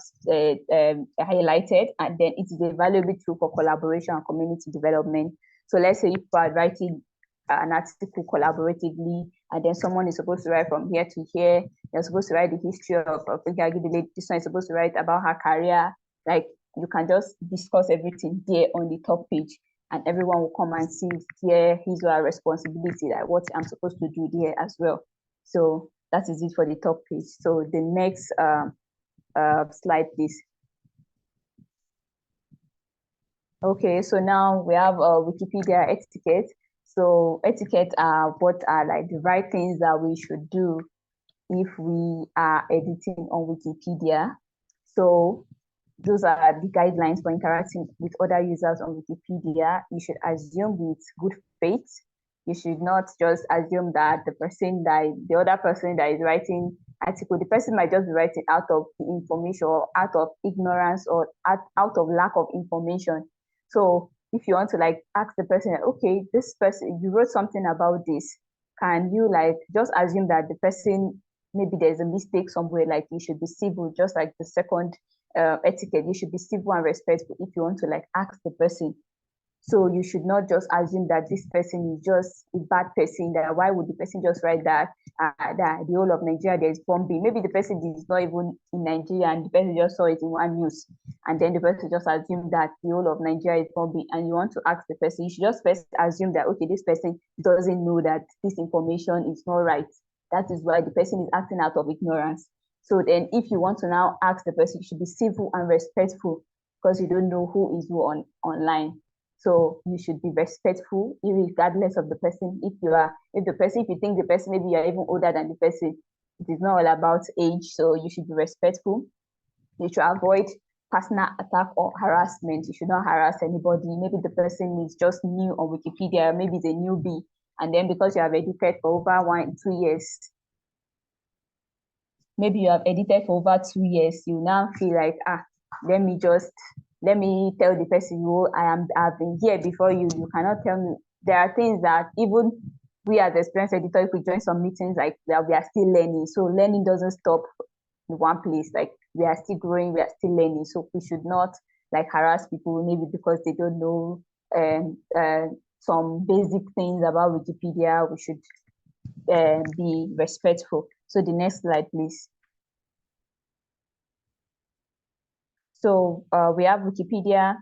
I've highlighted, and then it is a valuable tool for collaboration and community development. So let's say if you are writing an article collaboratively, and then someone is supposed to write from here to here, they're supposed to write the history of this one is supposed to write about her career. Like you can just discuss everything there on the top page, and everyone will come and see here his or her responsibility, like what I'm supposed to do there as well. So that is it for the top page. So the next slide, please. Okay, so now we have Wikipedia etiquette. So etiquette are what are like the right things that we should do if we are editing on Wikipedia. So those are the guidelines for interacting with other users on Wikipedia. You should assume with good faith. You should not just assume that the other person that is writing article, the person might just be writing out of information or out of ignorance or out of lack of information. So if you want to like ask the person, okay, this person, you wrote something about this, can you like just assume that the person, maybe there's a mistake somewhere, like you should be civil, just like the second etiquette, you should be civil and respectful if you want to like ask the person. So you should not just assume that this person is just a bad person. That why would the person just write that that the whole of Nigeria there is bombing? Maybe the person is not even in Nigeria and the person just saw it in one news, and then the person just assumed that the whole of Nigeria is bombing. And you want to ask the person, you should just first assume that, okay, this person doesn't know that this information is not right. That is why the person is acting out of ignorance. So then if you want to now ask the person, you should be civil and respectful, because you don't know who is who online. So you should be respectful, regardless of the person. If you think the person, maybe you're even older than the person, it is not all about age. So you should be respectful. You should avoid personal attack or harassment. You should not harass anybody. Maybe the person is just new on Wikipedia, maybe it's a newbie, and then because you have edited for over 2 years, maybe you have edited for over 2 years, you now feel like, let me tell the person, I've been here before you. You cannot tell me. There are things that even we as experienced editors, if we join some meetings like that, we are still learning. So learning doesn't stop in one place. Like we are still growing, we are still learning. So we should not like harass people maybe because they don't know some basic things about Wikipedia. We should be respectful. So the next slide, please. So we have Wikipedia.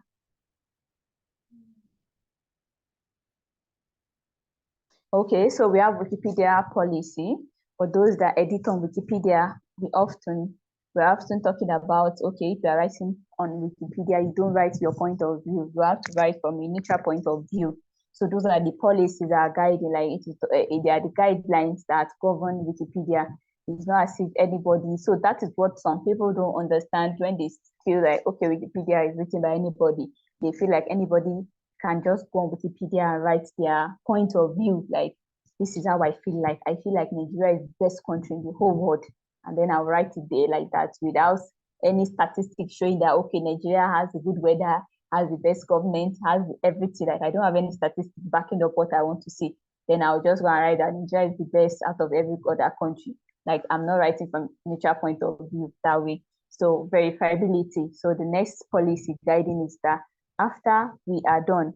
Okay, so we have Wikipedia policy. For those that edit on Wikipedia, we're often talking about, okay, if you're writing on Wikipedia, you don't write your point of view. You have to write from a neutral point of view. So those are the policies that are guiding, like they are the guidelines that govern Wikipedia. It's not as if anybody. So that is what some people don't understand when they feel like, okay, Wikipedia is written by anybody. They feel like anybody can just go on Wikipedia and write their point of view. Like, this is how I feel like. I feel like Nigeria is the best country in the whole world. And then I'll write it there like that without any statistics showing that, okay, Nigeria has a good weather, has the best government, has everything. Like, I don't have any statistics backing up what I want to say. Then I'll just go and write that Nigeria is the best out of every other country. Like, I'm not writing from neutral point of view that way. So verifiability. So the next policy guiding is that after you are done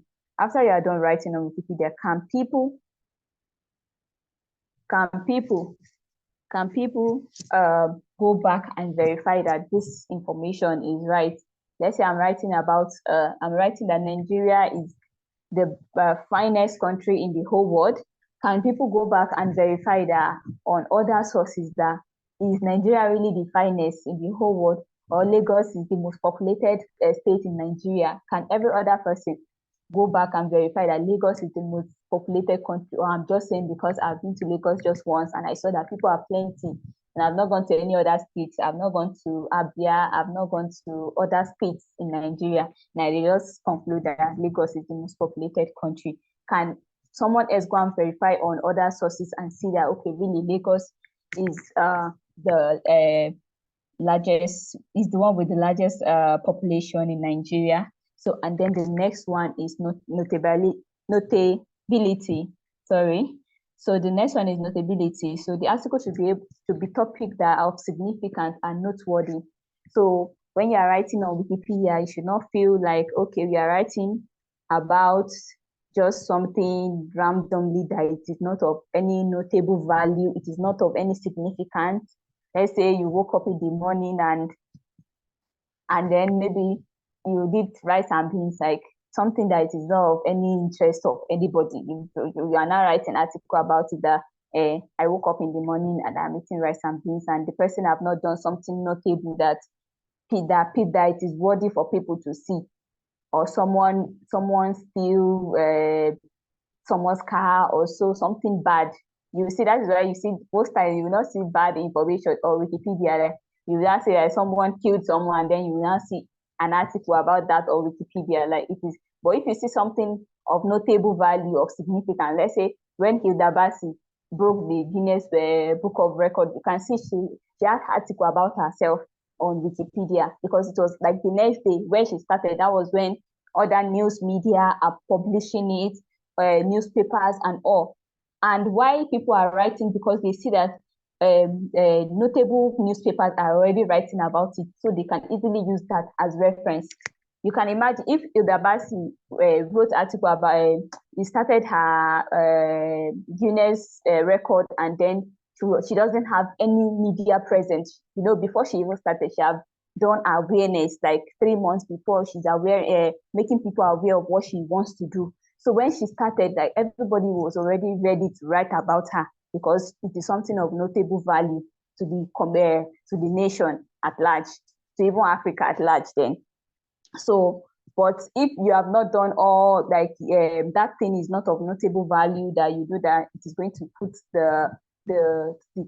writing on Wikipedia, can people go back and verify that this information is right? Let's say I'm writing that Nigeria is the finest country in the whole world. Can people go back and verify that on other sources that is Nigeria really the finest in the whole world, or Lagos is the most populated state in Nigeria? Can every other person go back and verify that Lagos is the most populated country? Or I'm just saying because I've been to Lagos just once and I saw that people are plenty, and I've not gone to any other states. I've not gone to Abia. I've not gone to other states in Nigeria. And I just conclude that Lagos is the most populated country. Can someone else go and verify on other sources and see that, okay, really Lagos is the largest, is the one with the largest population in Nigeria? So, and then the next one is notability. Sorry. So the next one is notability. So the article should be able to be topics that are of significance and noteworthy. So when you are writing on Wikipedia, you should not feel like, okay, we are writing about just something randomly that it is not of any notable value. It is not of any significance. Let's say you woke up in the morning and then maybe you did rice and beans, like something that is not of any interest of anybody. You are now writing an article about it that I woke up in the morning and I'm eating rice and beans, and the person have not done something notable that it is worthy for people to see, or someone steal someone's car or so something bad. You see, that is why you see most times you will not see bad information or Wikipedia. Like, you will not say that someone killed someone, then you will not see an article about that or Wikipedia. Like, it is. But if you see something of notable value or significance, let's say when Hilda Bassi broke the Guinness Book of Record, you can see she had an article about herself on Wikipedia, because it was like the next day when she started. That was when other news media are publishing it, newspapers and all. And why people are writing? Because they see that notable newspapers are already writing about it, so they can easily use that as reference. You can imagine if Hilda Bassi wrote article about he started her Guinness record, and then she doesn't have any media presence. You know, before she even started, she have done awareness like 3 months before. She's aware, making people aware of what she wants to do. So when she started, like, everybody was already ready to write about her, because it is something of notable value to the nation at large, to even Africa at large then. So, but if you have not done all, like, that thing is not of notable value, that you do that, it is going to put the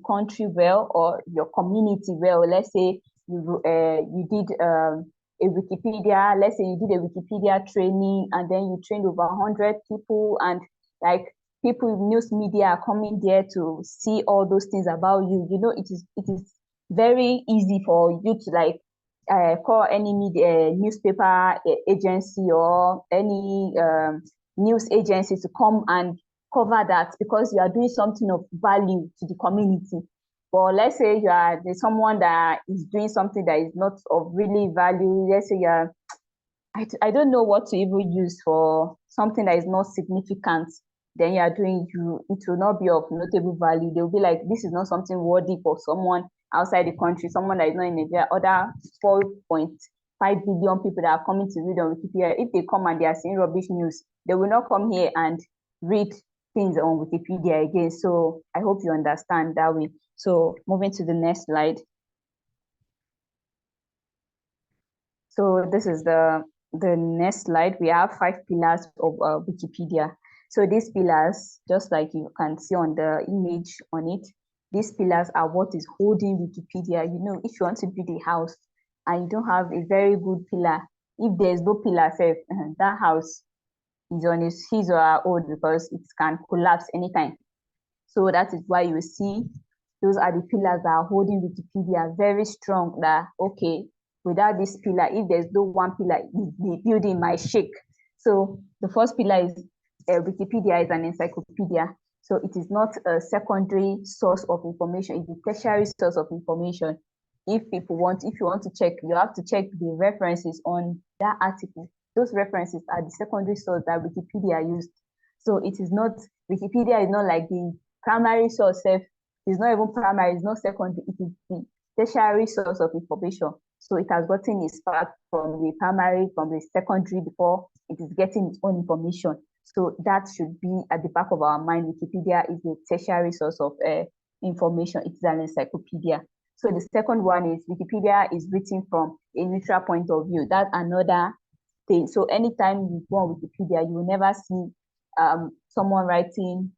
country well, or your community well. Let's say you did a Wikipedia, let's say you did a Wikipedia training, and then you trained over 100 people, and like people in news media are coming there to see all those things about you. You know, it is very easy for you to like call any media, newspaper agency or any news agency to come and cover that, because you are doing something of value to the community. But let's say there's someone that is doing something that is not of really value. Let's say I don't know what to even use for something that is not significant. Then you are doing, it will not be of notable value. They will be like, this is not something worthy for someone outside the country, someone that is not in Nigeria. Other 4.5 billion people that are coming to read on Wikipedia, if they come and they are seeing rubbish news, they will not come here and read things on Wikipedia again. So I hope you understand that way. So moving to the next slide. So this is the next slide. We have 5 pillars of Wikipedia. So these pillars, just like you can see on the image on it, these pillars are what is holding Wikipedia. You know, if you want to build a house and you don't have a very good pillar, if there's no pillar, say, that house is on his or her own, because it can collapse anytime. So that is why you see those are the pillars that are holding Wikipedia very strong, that, okay, without this pillar, if there's no one pillar, the building might shake. So the first pillar is Wikipedia is an encyclopedia. So it is not a secondary source of information, it's a tertiary source of information. If you want to check, you have to check the references on that article. Those references are the secondary source that Wikipedia used. So it is not, Wikipedia is not like the primary source. It's not even primary, it's not secondary, it is the tertiary source of information. So it has gotten its part from the primary, from the secondary, before it is getting its own information. So that should be at the back of our mind. Wikipedia is a tertiary source of information. It is an encyclopedia. So the second one is Wikipedia is written from a neutral point of view. That's another thing. So anytime you go on Wikipedia, you will never see someone writing,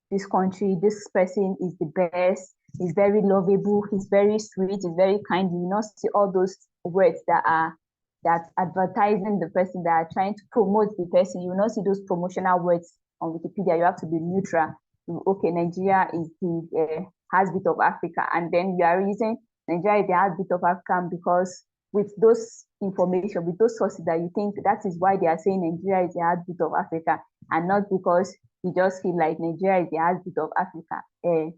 this country, this person is the best, he's very lovable, he's very sweet, he's very kind. You will not see all those words that are advertising the person, that are trying to promote the person. You will not see those promotional words on Wikipedia. You have to be neutral. Okay, Nigeria is the heartbeat of Africa, and then you are using Nigeria is the heartbeat of Africa because with those information, with those sources, that you think that is why they are saying Nigeria is the heartbeat of Africa, and not because you just feel like Nigeria is the heartbeat of Africa.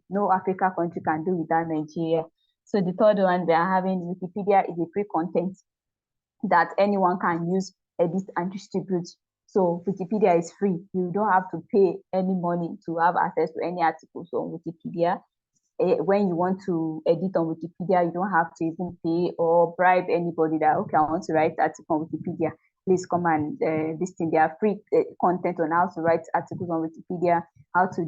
No Africa country can do without Nigeria. So the third one we are having, Wikipedia is a free content that anyone can use, edit, and distribute. So Wikipedia is free. You don't have to pay any money to have access to any articles on Wikipedia. When you want to edit on Wikipedia, you don't have to even pay or bribe anybody that, okay, I want to write article on Wikipedia. Please come and listen. There are free content on how to write articles on Wikipedia, how to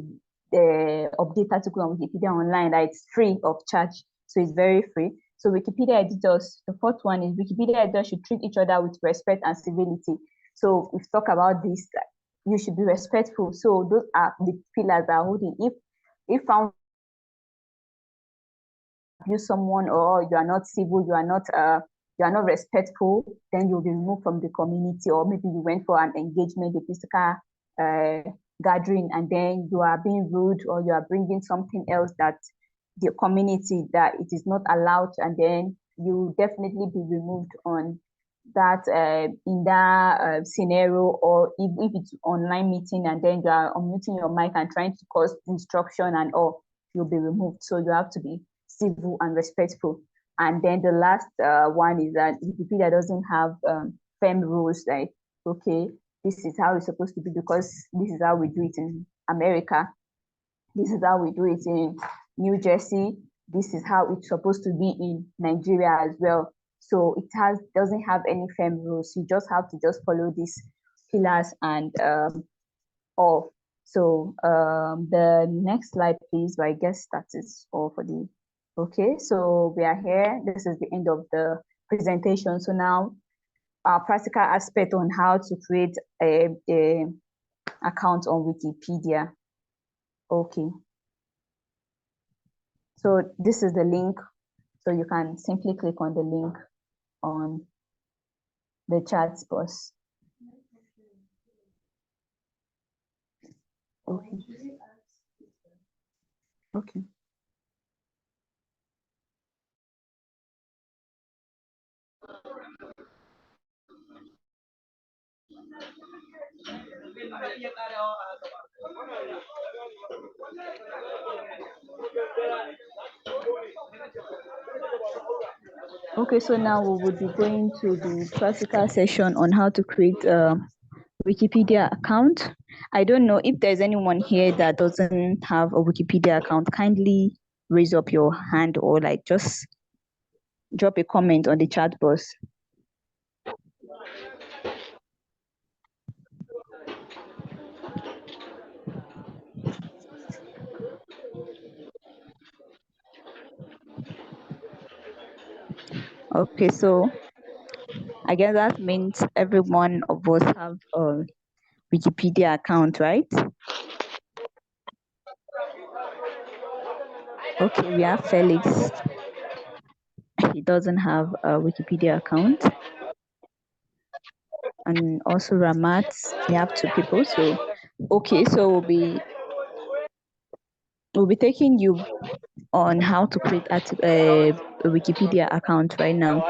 update articles on Wikipedia online. That it's free of charge. So it's very free. So Wikipedia editors, the fourth one is Wikipedia editors should treat each other with respect and civility. So we've talked about this, you should be respectful. So those are the pillars that are holding. If found abuse someone, or you are not civil, you are not respectful, then you'll be removed from the community. Or maybe you went for an engagement, a physical gathering, and then you are being rude, or you are bringing something else that the community that it is not allowed, and then you definitely be removed on that in that scenario. Or if it's online meeting and then you are unmuting your mic and trying to cause disruption and all, you'll be removed. So you have to be civil and respectful. And then the last one is that Wikipedia doesn't have firm rules like, okay, this is how it's supposed to be because this is how we do it in America, this is how we do it in New Jersey, this is how it's supposed to be in Nigeria as well. So it doesn't have any firm rules. You just have to just follow these pillars and all. So the next slide, please. But I guess that is all for the. Okay, so we are here. This is the end of the presentation. So now our practical aspect on how to create a account on Wikipedia. Okay. So this is the link. So you can simply click on the link on the chat box. Okay. Okay. Okay, so now we would be going to the practical session on how to create a Wikipedia account. I don't know if there's anyone here that doesn't have a Wikipedia account. Kindly raise up your hand or like just drop a comment on the chat box. Okay, so I guess that means every one of us have a Wikipedia account, right? Okay, we have Felix. He doesn't have a Wikipedia account. And also Ramat, we have two people. So, okay, so we'll be taking you on how to create a Wikipedia account right now.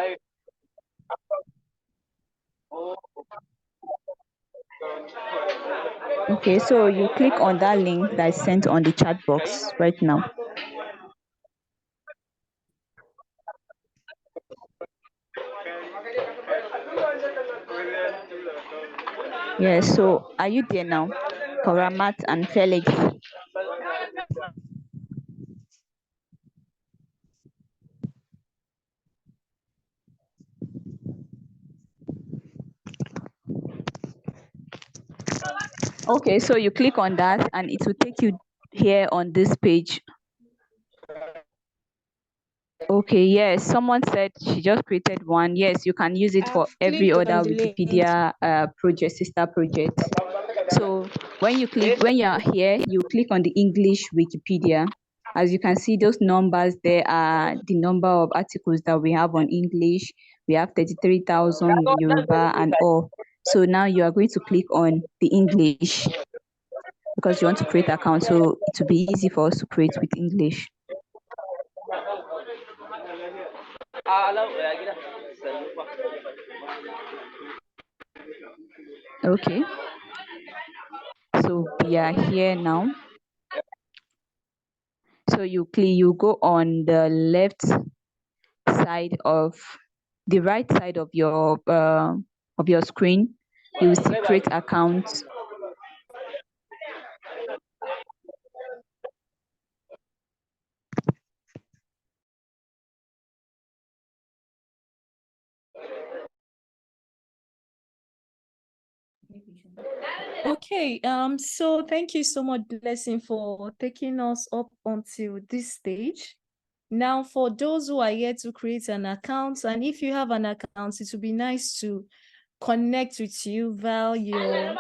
Okay, so you click on that link that is sent on the chat box right now. Yeah, so are you there now? For Ramat and Felix. Okay, so you click on that and it will take you here on this page. Okay, yes, someone said she just created one. Yes, you can use it for every other Wikipedia project, sister project. So when you are here, you click on the English Wikipedia. As you can see, those numbers there are the number of articles that we have on English. We have 33,000 in Yoruba and all. So now you are going to click on the English because you want to create an account. So it will be easy for us to create with English. Okay. So we are here now. So you go on the left side of the right side of your screen. You will see create account. Okay, so thank you so much, Blessing, for taking us up until this stage. Now, for those who are yet to create an account, and if you have an account, it would be nice to connect with you via your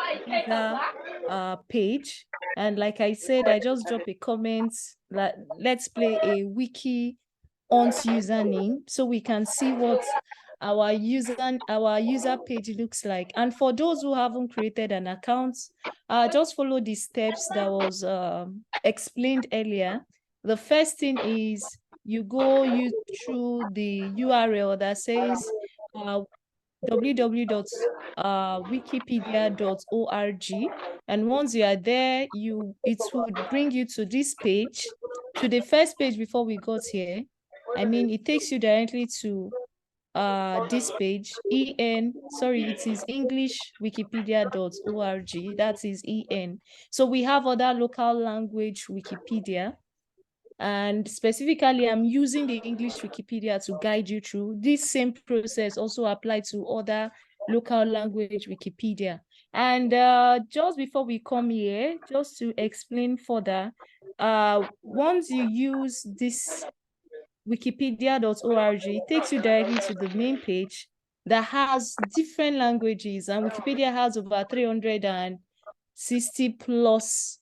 page. And like I said, I just drop a comment, like, let's play a wiki on username so we can see what our user page looks like. And for those who haven't created an account, just follow the steps that was explained earlier. The first thing is you go through the URL that says www.wikipedia.org, and once you are there, it would bring you to this page, to the first page before we got here. I mean, it takes you directly to this page. It is English Wikipedia.org. That is EN. So we have other local language Wikipedia, and specifically I'm using the English Wikipedia to guide you through. This same process also applies to other local language Wikipedia. And just before we come here, just to explain further, once you use this wikipedia.org, it takes you directly to the main page that has different languages, and Wikipedia has over 360 plus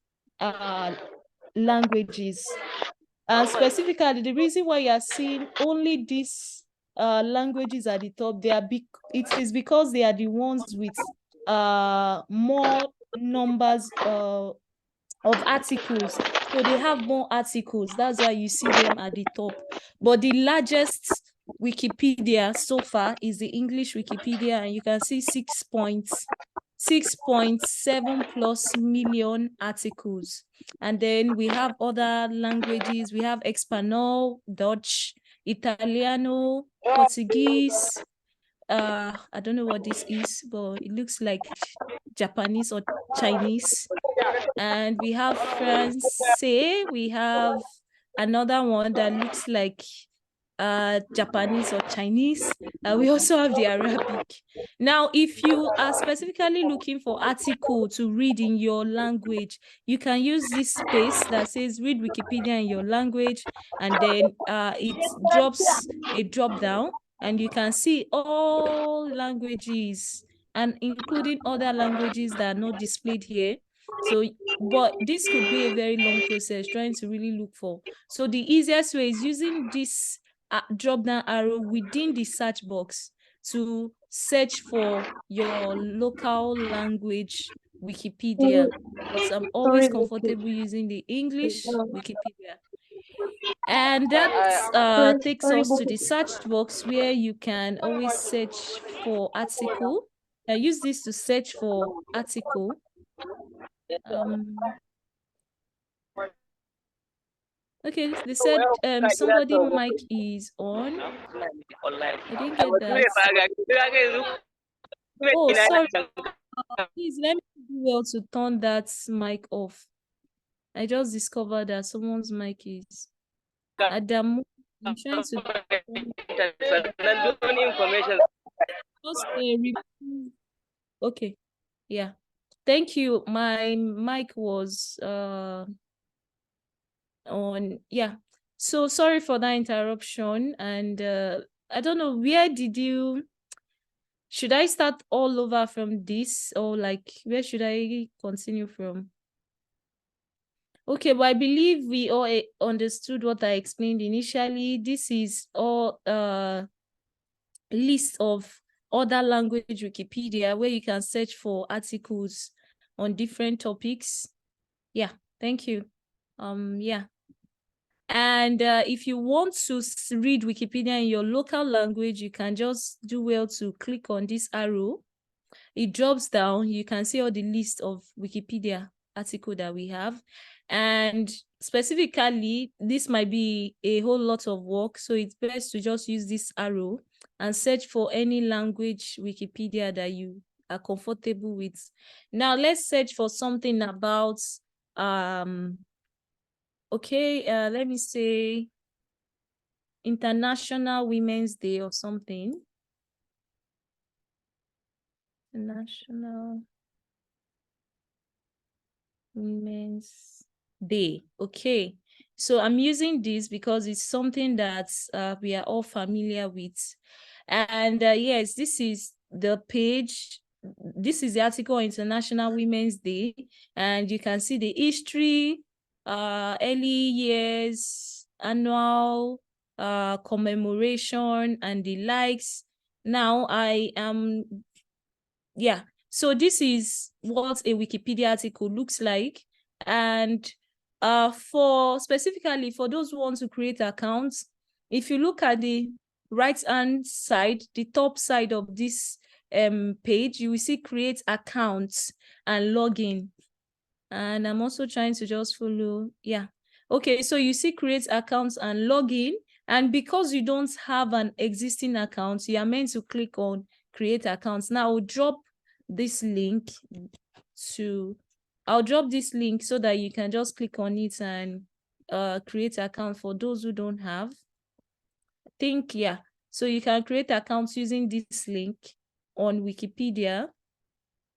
languages. Specifically, the reason why you are seeing only these languages at the top, it is because they are the ones with more numbers of articles. So they have more articles. That's why you see them at the top. But the largest Wikipedia so far is the English Wikipedia, and you can see 6.7 plus million articles. And then we have other languages. We have Espanol, Dutch, Italiano, Portuguese. I don't know what this is, but it looks like Japanese or Chinese. And we have Francais. We have another one that looks like Japanese or Chinese. We also have the Arabic. Now, if you are specifically looking for article to read in your language, you can use this space that says read Wikipedia in your language, and then it drops a drop down, and you can see all languages, and including other languages that are not displayed here. So, but this could be a very long process trying to really look for. So the easiest way is using this drop down arrow within the search box to search for your local language Wikipedia. Because I'm always comfortable using the English Wikipedia. And that takes us to the search box where you can always search for article. I use this to search for article. Okay, they said somebody mic is on. I didn't get that. Oh, sorry. Please let me do well to turn that mic off. I just discovered that someone's mic is Adamu. I'm trying to just remove. Okay, yeah. Thank you. My mic was on. Yeah. So sorry for that interruption. And I don't know, where did you, should I start all over from this, or like where should I continue from? Okay, but I believe we all understood what I explained initially. This is all list of other language Wikipedia where you can search for articles on different topics. Yeah, thank you. Yeah. And if you want to read Wikipedia in your local language, you can just do well to click on this arrow. It drops down. You can see all the list of Wikipedia article that we have. And specifically, this might be a whole lot of work. So it's best to just use this arrow and search for any language Wikipedia that you are comfortable with. Now let's search for something about okay, let me say International Women's Day or something. National Women's Day. Okay, so I'm using this because it's something that we are all familiar with. And yes, this is the page. This is the article on International Women's Day, and you can see the history, early years, annual commemoration, and the likes. Now I am, yeah. So this is what a Wikipedia article looks like. And for specifically for those who want to create accounts, if you look at the right-hand side, the top side of this page, you will see create accounts and login. And I'm also trying to just follow. Yeah. Okay, so you see create accounts and login. And because you don't have an existing account, you are meant to click on create accounts. Now I'll drop this link so that you can just click on it and create account for those who don't have. I think, yeah. So you can create accounts using this link on Wikipedia.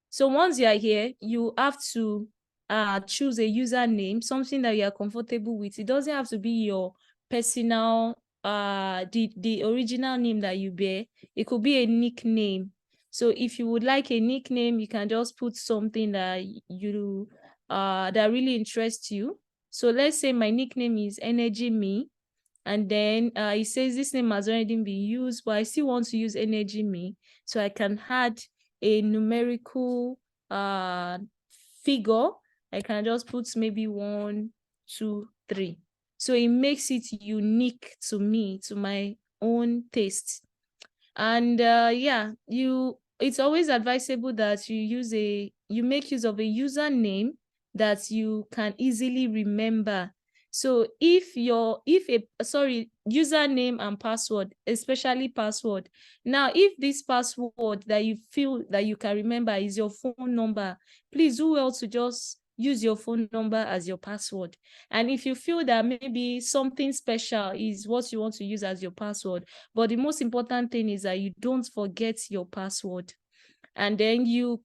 So once you are here, you have to choose a username, something that you are comfortable with. It doesn't have to be your personal, the original name that you bear. It could be a nickname. So if you would like a nickname, you can just put something that you that really interests you. So let's say my nickname is Energy Me, and then it says this name has already been used, but I still want to use Energy Me, so I can add a numerical figure. I can just put maybe 1, 2, 3. So it makes it unique to me, to my own taste. And yeah, it's always advisable that you make use of a username that you can easily remember. So if username and password, especially password. Now, if this password that you feel that you can remember is your phone number, please do well to just use your phone number as your password. And if you feel that maybe something special is what you want to use as your password, but the most important thing is that you don't forget your password. And then you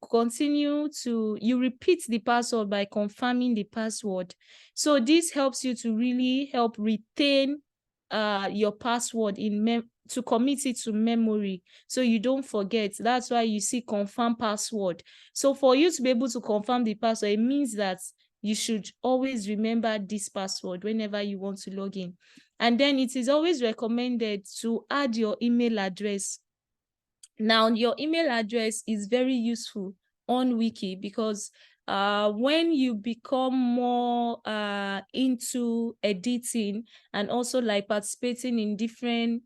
repeat the password by confirming the password. So this helps you to really help retain your password to commit it to memory, so you don't forget. That's why you see confirm password. So for you to be able to confirm the password, it means that you should always remember this password whenever you want to log in. And then it is always recommended to add your email address. Now, your email address is very useful on Wiki, because when you become more into editing and also like participating in different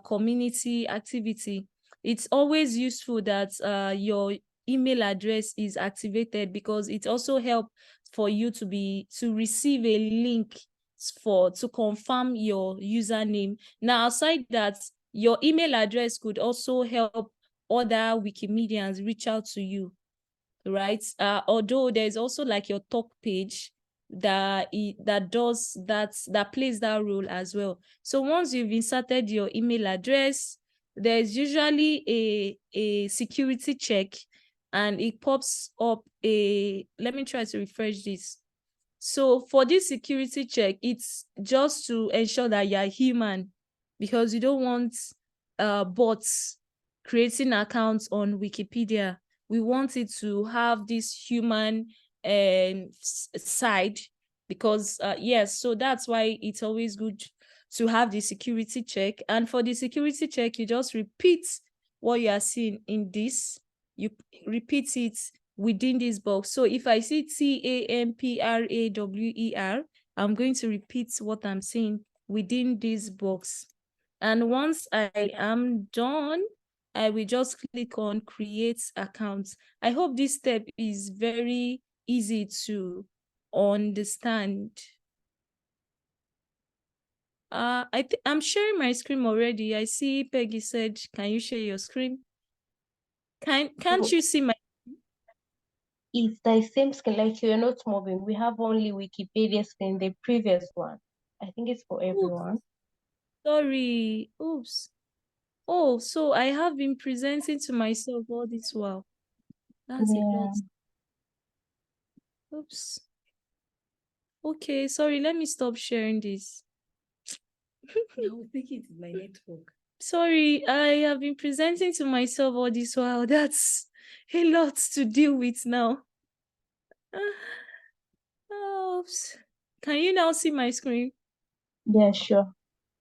community activity, it's always useful that your email address is activated, because it also helps for you to receive a link to confirm your username. Now, aside that, your email address could also help other Wikimedians reach out to you, right? Although there's also like your talk page that plays that role as well. So once you've inserted your email address, there's usually a security check, and it pops up let me try to refresh this. So for this security check, it's just to ensure that you're human, because you don't want bots creating accounts on Wikipedia. We want it to have this human side, because yes, so that's why it's always good to have the security check. And for the security check, you just repeat what you are seeing in this. You repeat it within this box. So if I see TAMPRAWER, I'm going to repeat what I'm saying within this box. And once I am done, I will just click on create account. I hope this step is very easy to understand. I'm sharing my screen already. I see Peggy said, can you share your screen? Can't you see my? It's the same screen, like you're not moving. We have only Wikipedia screen, the previous one. I think it's for everyone. Sorry. Oops. Oh, so I have been presenting to myself all this while. That's a lot. Oops. Okay, sorry, let me stop sharing this. I was thinking it is my network. Sorry, I have been presenting to myself all this while. That's a lot to deal with now. Oops. Can you now see my screen? Yeah, sure.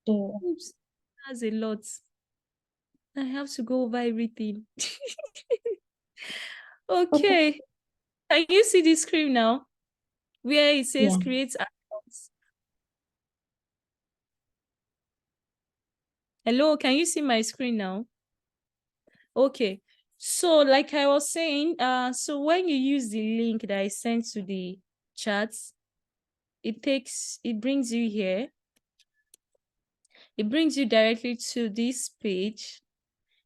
Yeah. Oops. That's a lot. I have to go over everything. Okay. Can you see the screen now? Where it says Yeah. create accounts. Hello, can you see my screen now? Okay. So like I was saying, so when you use the link that I sent to the chat, it brings you here. It brings you directly to this page.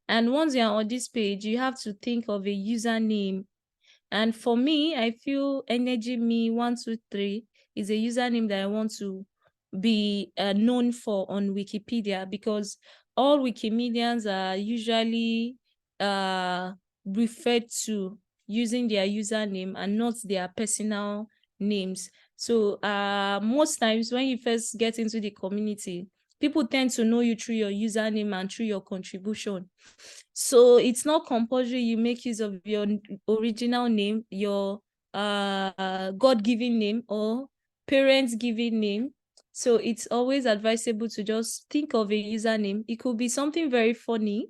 And once you're on this page, you have to think of a username. And for me, I feel EnergyMe123 is a username that I want to be known for on Wikipedia, because all Wikimedians are usually referred to using their username and not their personal names. So most times when you first get into the community, people tend to know you through your username and through your contribution. So it's not compulsory you make use of your original name, your God-given name or parents-given name. So it's always advisable to just think of a username. It could be something very funny.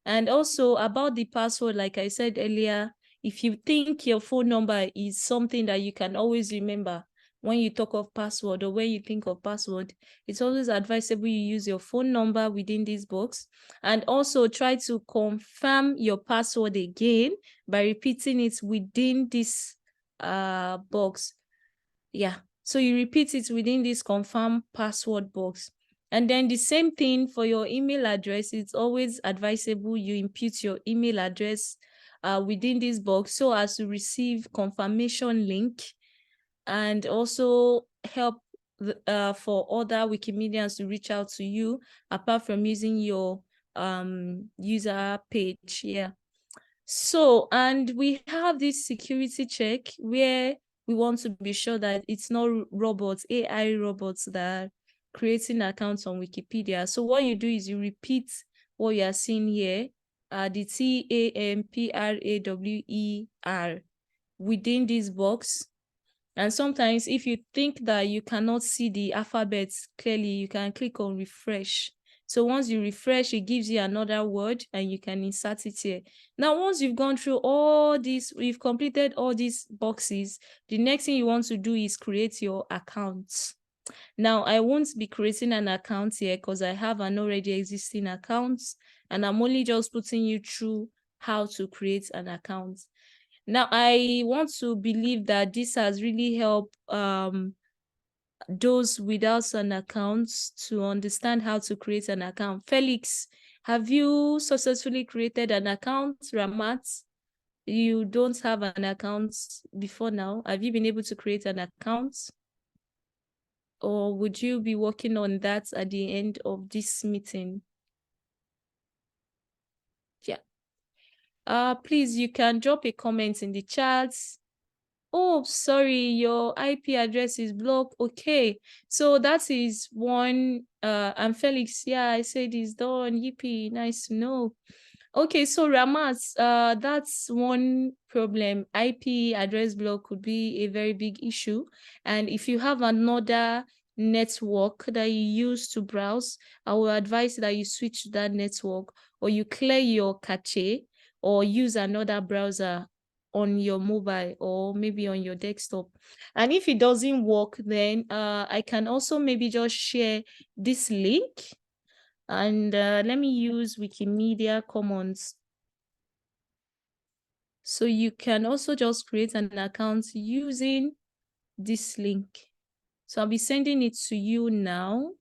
And also about the password, like I said earlier, if you think your phone number is something that you can always remember when you talk of password or when you think of password, it's always advisable you use your phone number within this box. And also try to confirm your password again by repeating it within this box. Yeah, So you repeat it within this confirm password box. And then the same thing for your email address. It's always advisable you input your email address within this box so as to receive confirmation link and also help for other Wikimedians to reach out to you apart from using your user page. Yeah. So, and we have this security check where we want to be sure that it's not robots, AI robots that are creating accounts on Wikipedia. So what you do is you repeat what you are seeing here, the TAMPRAWER within this box. And sometimes if you think that you cannot see the alphabets clearly, you can click on refresh. So once you refresh, it gives you another word and you can insert it here. Now, once you've gone through all this, you've completed all these boxes, the next thing you want to do is create your account. Now, I won't be creating an account here because I have an already existing account and I'm only just putting you through how to create an account. Now, I want to believe that this has really helped those without an account to understand how to create an account. Felix, have you successfully created an account? Ramat, you don't have an account before now. Have you been able to create an account? Or would you be working on that at the end of this meeting? Yeah. Please, you can drop a comment in the chat. Oh, sorry, your IP address is blocked. Okay, so that is one. And Felix, yeah, I said it's done. Yippee, nice to know. Okay, so Ramat, that's one problem. IP address block could be a very big issue. And if you have another network that you use to browse, I will advise that you switch to that network or you clear your cache or use another browser on your mobile or maybe on your desktop. And if it doesn't work, then I can also maybe just share this link. And let me use Wikimedia Commons. So you can also just create an account using this link. So I'll be sending it to you now.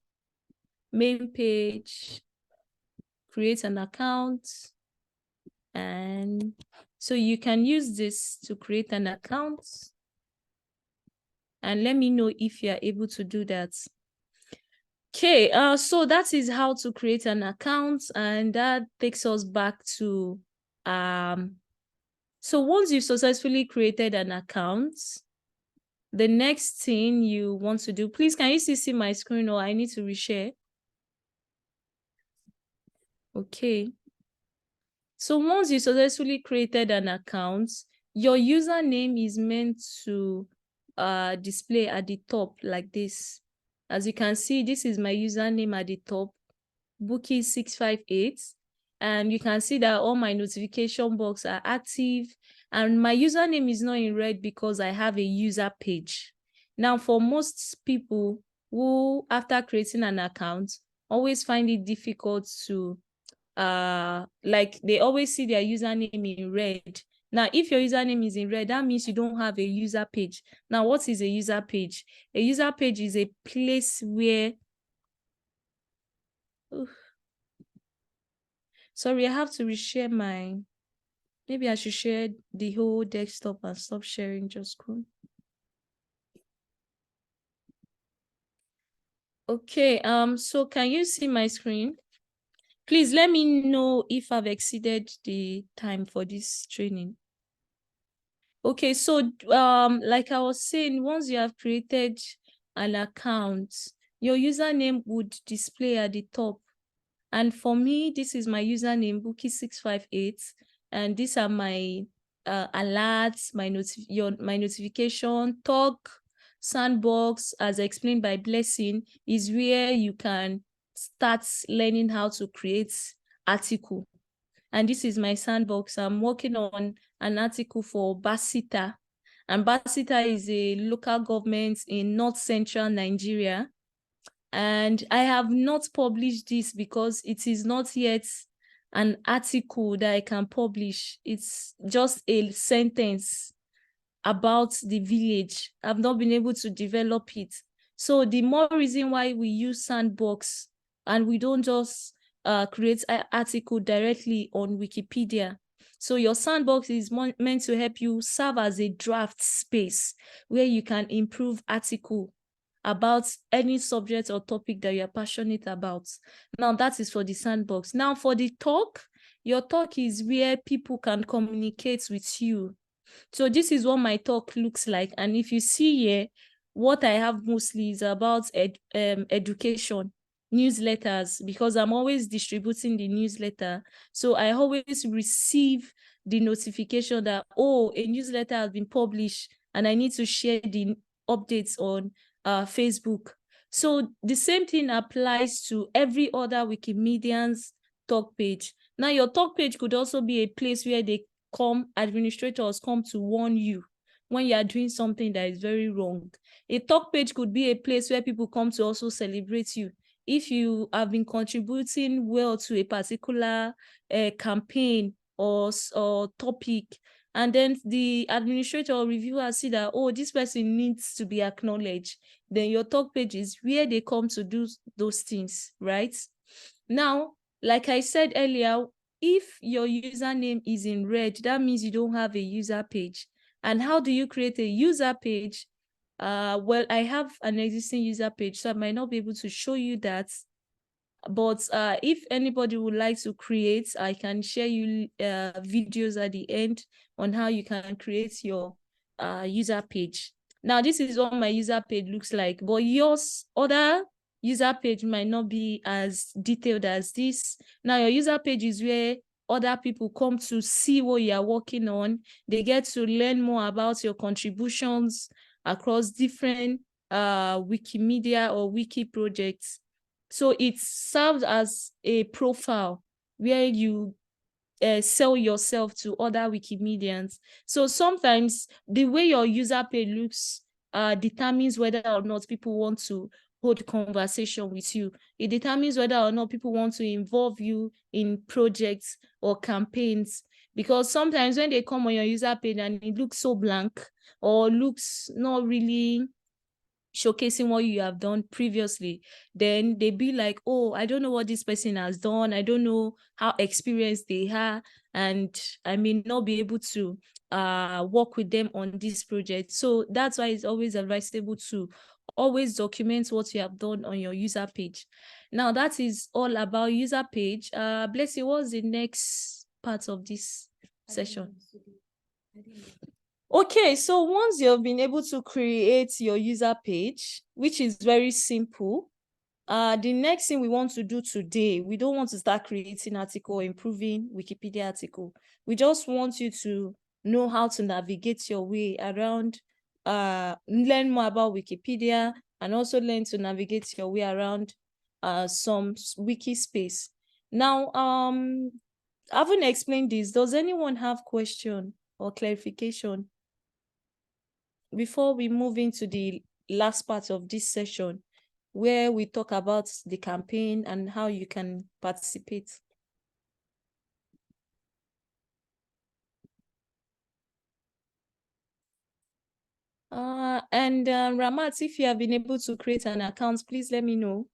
Main page, create an account. And so you can use this to create an account. And let me know if you're able to do that. Okay, so that is how to create an account, and that takes us back to so once you've successfully created an account, the next thing you want to do, please, can you still see my screen or I need to reshare? Okay. So once you successfully created an account, your username is meant to display at the top like this. As you can see, this is my username at the top, Bookie658. And you can see that all my notification box are active and my username is not in red because I have a user page. Now, for most people who, after creating an account, always find it difficult to like they always see their username in red. Now, if your username is in red, that means you don't have a user page. Now, what is a user page? A user page is a place where, sorry, I have to reshare my, maybe I should share the whole desktop and stop sharing just screen. Okay, so can you see my screen? Please let me know if I've exceeded the time for this training. Okay, so like I was saying, once you have created an account, your username would display at the top. And for me, this is my username, Bookie658, and these are my alerts, my notification. Talk Sandbox, as explained by Blessing, is where you can start learning how to create article. And this is my sandbox. I'm working on an article for Basita. And Basita is a local government in North Central Nigeria. And I have not published this because it is not yet an article that I can publish. It's just a sentence. about the village. I've not been able to develop it. So the more reason why we use Sandbox and we don't just create an article directly on Wikipedia. So your Sandbox is meant to help you serve as a draft space where you can improve article about any subject or topic that you're passionate about. Now that is for the Sandbox. Now for the talk, your talk is where people can communicate with you. So this is what my talk looks like. And if you see here, what I have mostly is about education, newsletters, because I'm always distributing the newsletter. So I always receive the notification that, oh, a newsletter has been published and I need to share the updates on Facebook. So the same thing applies to every other Wikimedian's talk page. Now your talk page could also be a place where administrators come to warn you when you are doing something that is very wrong. A talk page could be a place where people come to also celebrate you. If you have been contributing well to a particular campaign or topic, and then the administrator or reviewer see that, oh, this person needs to be acknowledged, then your talk page is where they come to do those things, right? Now, like I said earlier, if your username is in red, that means you don't have a user page. And how do you create a user page? Well, I have an existing user page, so I might not be able to show you that. But if anybody would like to create, I can share you videos at the end on how you can create your user page. Now, this is what my user page looks like, but yours, other user page might not be as detailed as this. Now, your user page is where other people come to see what you are working on. They get to learn more about your contributions across different Wikimedia or wiki projects. So it serves as a profile where you sell yourself to other Wikimedians. So sometimes the way your user page looks determines whether or not people want to hold conversation with you. It determines whether or not people want to involve you in projects or campaigns. Because sometimes when they come on your user page and it looks so blank or looks not really showcasing what you have done previously, then they be like, oh, I don't know what this person has done. I don't know how experienced they are. And I may not be able to work with them on this project. So that's why it's always advisable to always document what you have done on your user page. Now that is all about user page. Bless you, what's the next part of this session? Okay, so once you've been able to create your user page, which is very simple, the next thing we want to do today, we don't want to start creating article, improving Wikipedia article. We just want you to know how to navigate your way around, learn more about Wikipedia, and also learn to navigate your way around some wiki space. Now, having explained this, does anyone have question or clarification before we move into the last part of this session, where we talk about the campaign and how you can participate? And Ramat, if you have been able to create an account, please let me know.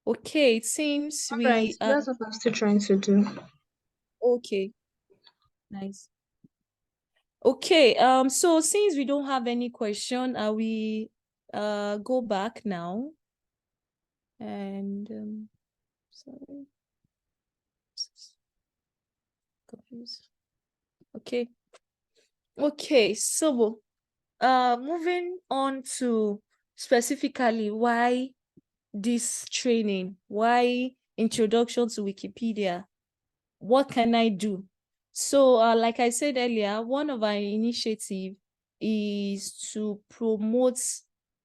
Okay, it seems Right, that's what I'm still trying to do. Okay, nice. Okay, so since we don't have any question, we go back now. And sorry, confused. Okay, so moving on to specifically why this training, why introduction to Wikipedia, what can I do? So like I said earlier, one of our initiatives is to promote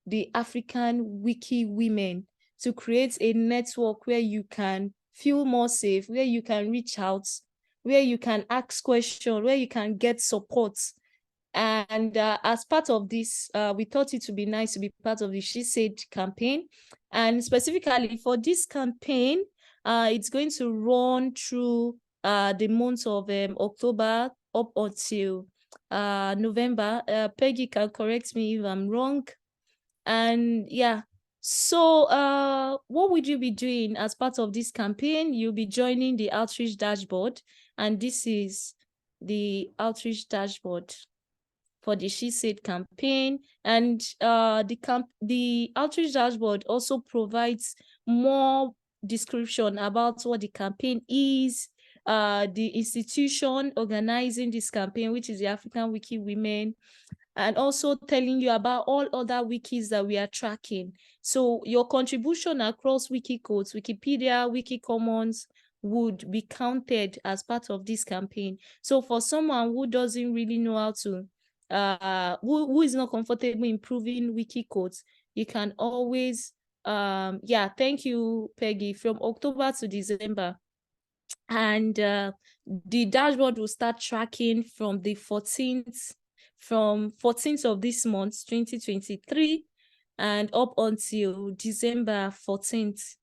the African wiki women, to create a network where you can feel more safe, where you can reach out, where you can ask questions, where you can get support. And as part of this, we thought it would be nice to be part of the She Said campaign. And specifically for this campaign, it's going to run through the month of October up until November. Peggy can correct me if I'm wrong. And yeah, so what would you be doing as part of this campaign? You'll be joining the outreach dashboard, and this is the outreach dashboard for the She Said campaign. And the outreach dashboard also provides more description about what the campaign is, the institution organizing this campaign, which is the African Wiki Women, and also telling you about all other wikis that we are tracking. So your contribution across wiki codes, Wikipedia, Wiki Commons, would be counted as part of this campaign. So for someone who doesn't really know how to, who is not comfortable improving wiki codes, you can always, yeah, thank you, Peggy, from October to December. And the dashboard will start tracking from the 14th of this month, 2023, and up until December 14th.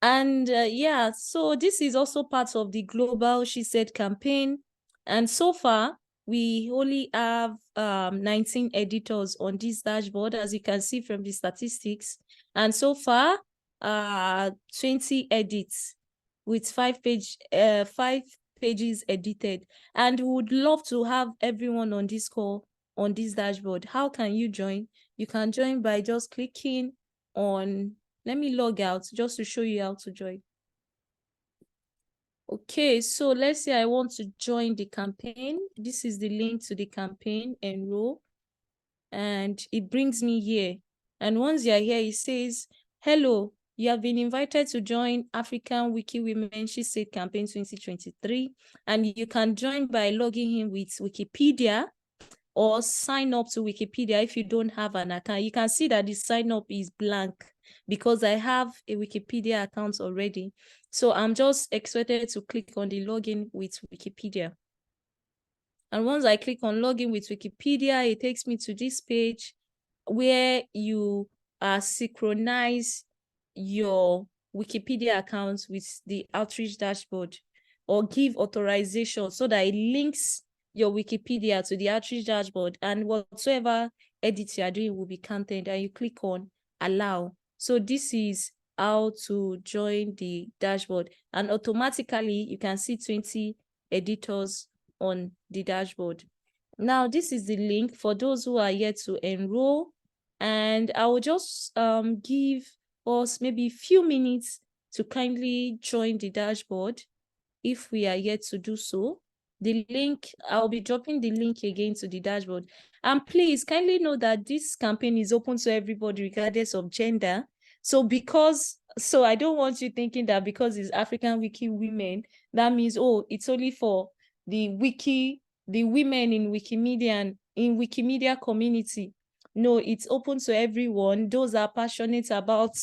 And yeah, so this is also part of the global She Said campaign. And so far, we only have 19 editors on this dashboard, as you can see from the statistics. And so far, 20 edits with 5 pages edited. And we would love to have everyone on this call on this dashboard. How can you join? You can join by just clicking on, let me log out just to show you how to join. Okay, so let's say I want to join the campaign. This is the link to the campaign, enroll, and it brings me here. And once you're here, it says, hello, you have been invited to join African Wiki Women She Said campaign 2023. And you can join by logging in with Wikipedia or sign up to Wikipedia if you don't have an account. You can see that the sign up is blank because I have a Wikipedia account already. So I'm just expected to click on the login with Wikipedia. And once I click on login with Wikipedia, it takes me to this page where you synchronize your Wikipedia account with the outreach dashboard, or give authorization so that it links your Wikipedia to the outreach dashboard, and whatsoever edit you are doing will be counted, and you click on allow. So this is how to join the dashboard, and automatically you can see 20 editors on the dashboard. Now, this is the link for those who are yet to enroll, and I will just give us maybe a few minutes to kindly join the dashboard if we are yet to do so. The link, I'll be dropping the link again to the dashboard. And please kindly know that this campaign is open to everybody regardless of gender. So I don't want you thinking that because it's African Wiki Women, that means, oh, it's only for the women in Wikimedia community. No, it's open to everyone. Those are passionate about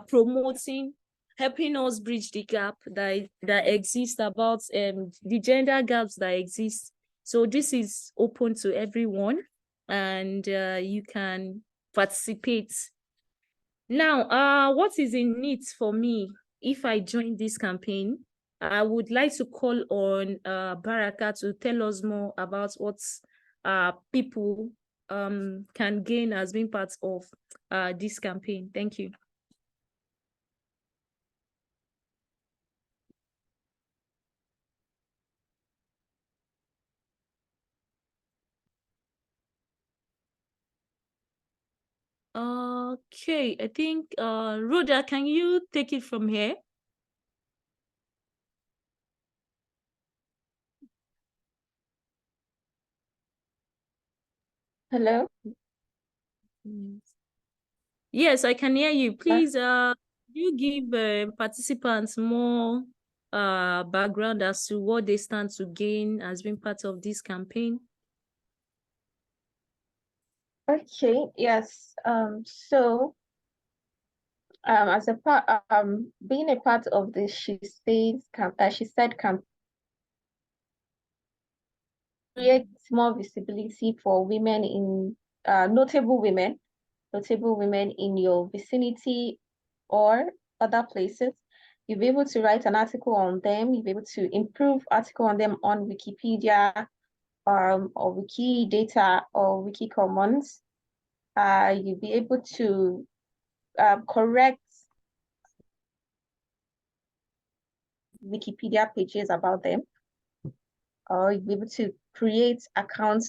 promoting, helping us bridge the gap that exists about the gender gaps that exist. So this is open to everyone, and you can participate. Now, what is in it for me if I join this campaign? I would like to call on Baraka to tell us more about what people can gain as being part of this campaign. Thank you. Okay, I think Rhoda, can you take it from here? Hello? Yes, I can hear you. Please, you give participants more background as to what they stand to gain as being part of this campaign. Okay, yes. So as a part, being a part of the She Said campaign creates more visibility for women in notable women in your vicinity or other places. You'll be able to write an article on them. You'll be able to improve article on them on Wikipedia, or Wikidata or Wikicommons. You'll be able to correct Wikipedia pages about them, or you'll be able to create accounts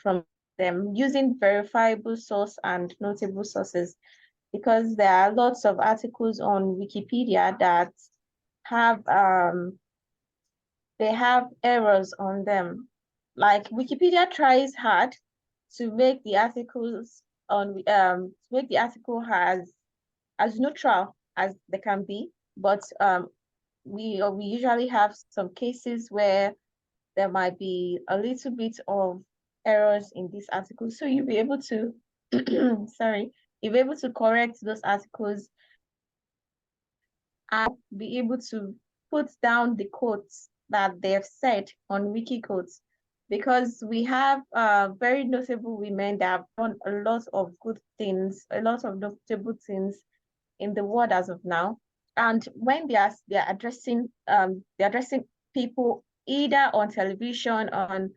from them using verifiable source and notable sources, because there are lots of articles on Wikipedia that have they have errors on them. Like Wikipedia tries hard to make the articles on to make the article as neutral as they can be, but we usually have some cases where there might be a little bit of errors in this article. So you'll be able to sorry, you'll be able to correct those articles and be able to put down the quotes that they've said on Wikiquotes, because we have very notable women that have done a lot of good things, a lot of notable things in the world as of now. And when they're addressing people either on television, on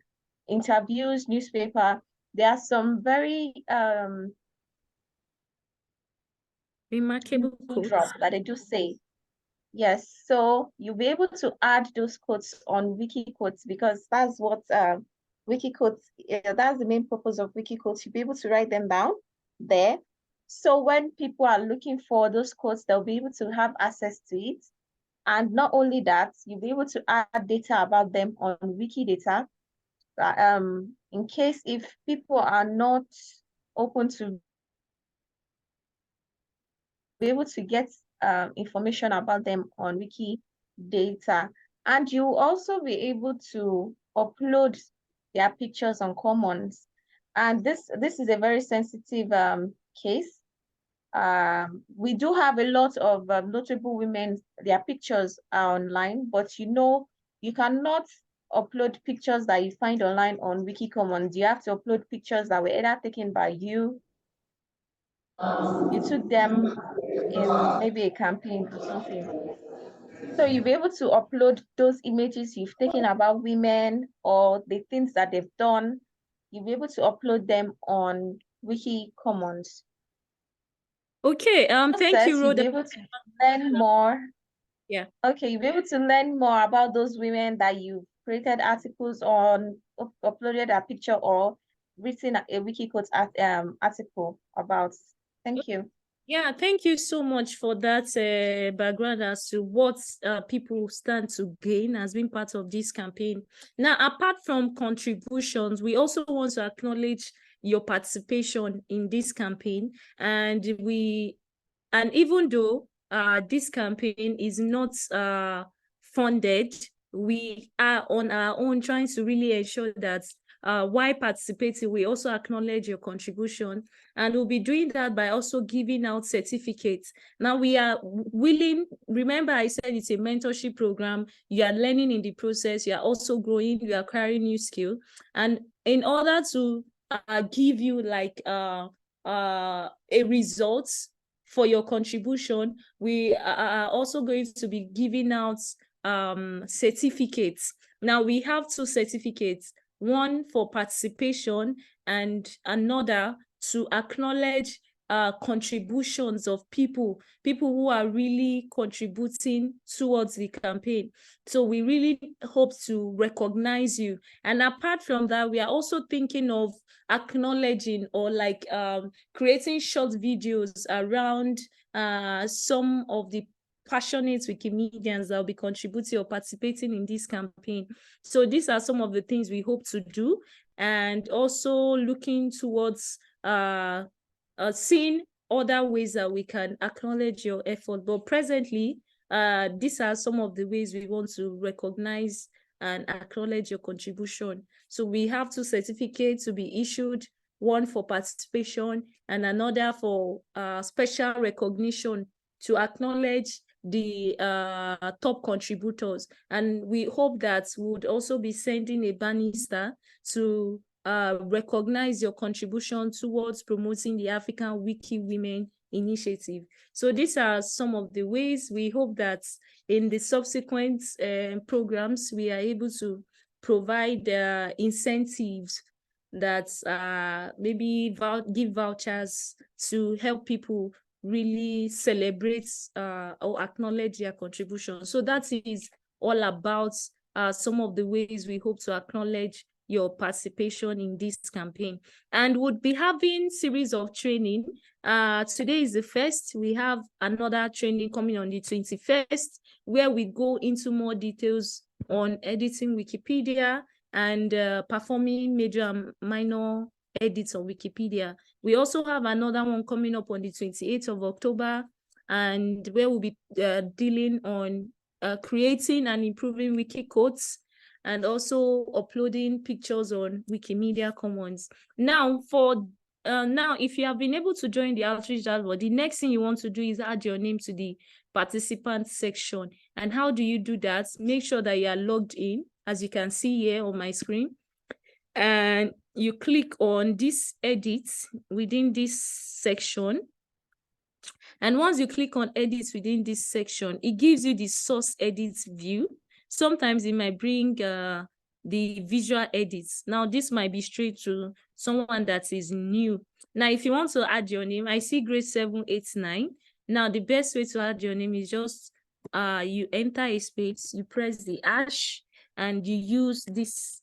interviews, newspaper, there are some very remarkable quotes that they do say. Yes, so you'll be able to add those quotes on Wikiquotes, because that's what Wikiquotes, that's the main purpose of Wikiquotes. You'll be able to write them down there. So when people are looking for those quotes, they'll be able to have access to it. And not only that, you'll be able to add data about them on Wikidata. In case if people are not open to be able to get information about them on Wikidata, and you will also be able to upload their pictures on Commons. And this is a very sensitive case. We do have a lot of notable women, their pictures are online, but you cannot upload pictures that you find online on Wikicommons. You have to upload pictures that were either taken by you took them in maybe a campaign or something. So you'll be able to upload those images you've taken about women or the things that they've done. You'll be able to upload them on Wikicommons. Okay, thank you, Rhoda. You'll be able to learn more. Yeah. Okay, you'll be able to learn more about those women that you created articles on, uploaded a picture, or written a Wikiquotes article about. Thank you. Yeah, thank you so much for that background as to what people stand to gain as being part of this campaign. Now, apart from contributions, we also want to acknowledge your participation in this campaign. And even though this campaign is not funded, we are on our own trying to really ensure that while participating, we also acknowledge your contribution, and we'll be doing that by also giving out certificates. Now we are willing, remember I said it's a mentorship program, you are learning in the process, you are also growing, you are acquiring new skill, and in order to give you like a result for your contribution, we are also going to be giving out certificates. Now we have 2 certificates, one for participation and another to acknowledge contributions of people who are really contributing towards the campaign. So we really hope to recognize you. And apart from that, we are also thinking of acknowledging or like creating short videos around some of the passionate Wikimedians that will be contributing or participating in this campaign. So these are some of the things we hope to do, and also looking towards seeing other ways that we can acknowledge your effort. But presently, these are some of the ways we want to recognize and acknowledge your contribution. So we have 2 certificates to be issued, one for participation and another for special recognition to acknowledge the top contributors. And we hope that we would also be sending a banister to recognize your contribution towards promoting the African Wiki women initiative. So these are some of the ways. We hope that in the subsequent programs, we are able to provide incentives that maybe give vouchers to help people really celebrate or acknowledge their contribution. So that is all about some of the ways we hope to acknowledge your participation in this campaign. And would be having series of training. Today is the first. We have another training coming on the 21st, where we go into more details on editing Wikipedia and performing major and minor edits on Wikipedia. We also have another one coming up on the 28th of October, and where we'll be dealing on creating and improving wiki codes, and also uploading pictures on Wikimedia Commons. Now, if you have been able to join the outreach dashboard, the next thing you want to do is add your name to the participant section. And how do you do that? Make sure that you are logged in, as you can see here on my screen. And you click on this edit within this section. And once you click on edits within this section, it gives you the source edits view. Sometimes it might bring the visual edits. Now, this might be straight to someone that is new. Now, if you want to add your name, I see grade 7, 8, 9. Now, the best way to add your name is just you enter a space, you press the hash, and you use this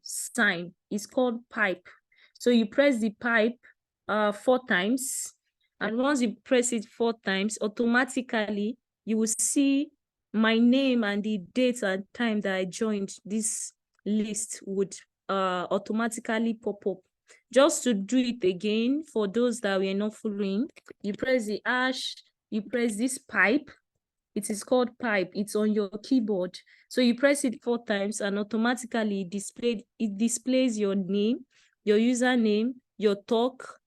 sign. It's called pipe. So you press the pipe 4 times. And once you press it 4 times, automatically you will see my name and the date and time that I joined this list would automatically pop up. Just to do it again, for those that were not following, you press the hash, you press this pipe. It is called pipe. It's on your keyboard. So you press it 4 times and automatically it displays your name, your username, your talk.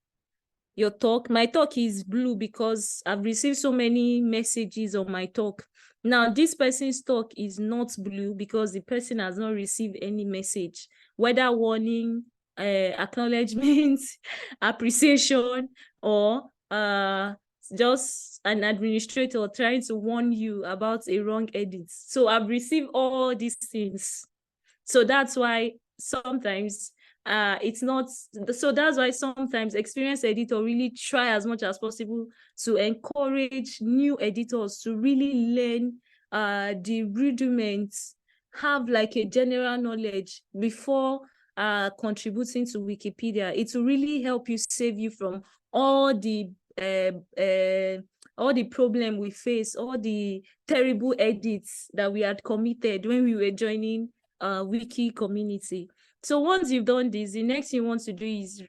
My talk is blue because I've received so many messages on my talk. Now, this person's talk is not blue because the person has not received any message, whether warning, acknowledgement, appreciation, or just an administrator trying to warn you about a wrong edit. So I've received all these things. So that's why sometimes it's not, so that's why sometimes experienced editor really try as much as possible to encourage new editors to really learn the rudiments, have like a general knowledge before contributing to Wikipedia. It will really help you, save you from all the problem we face, all the terrible edits that we had committed when we were joining wiki community. So once you've done this, the next thing you want to do is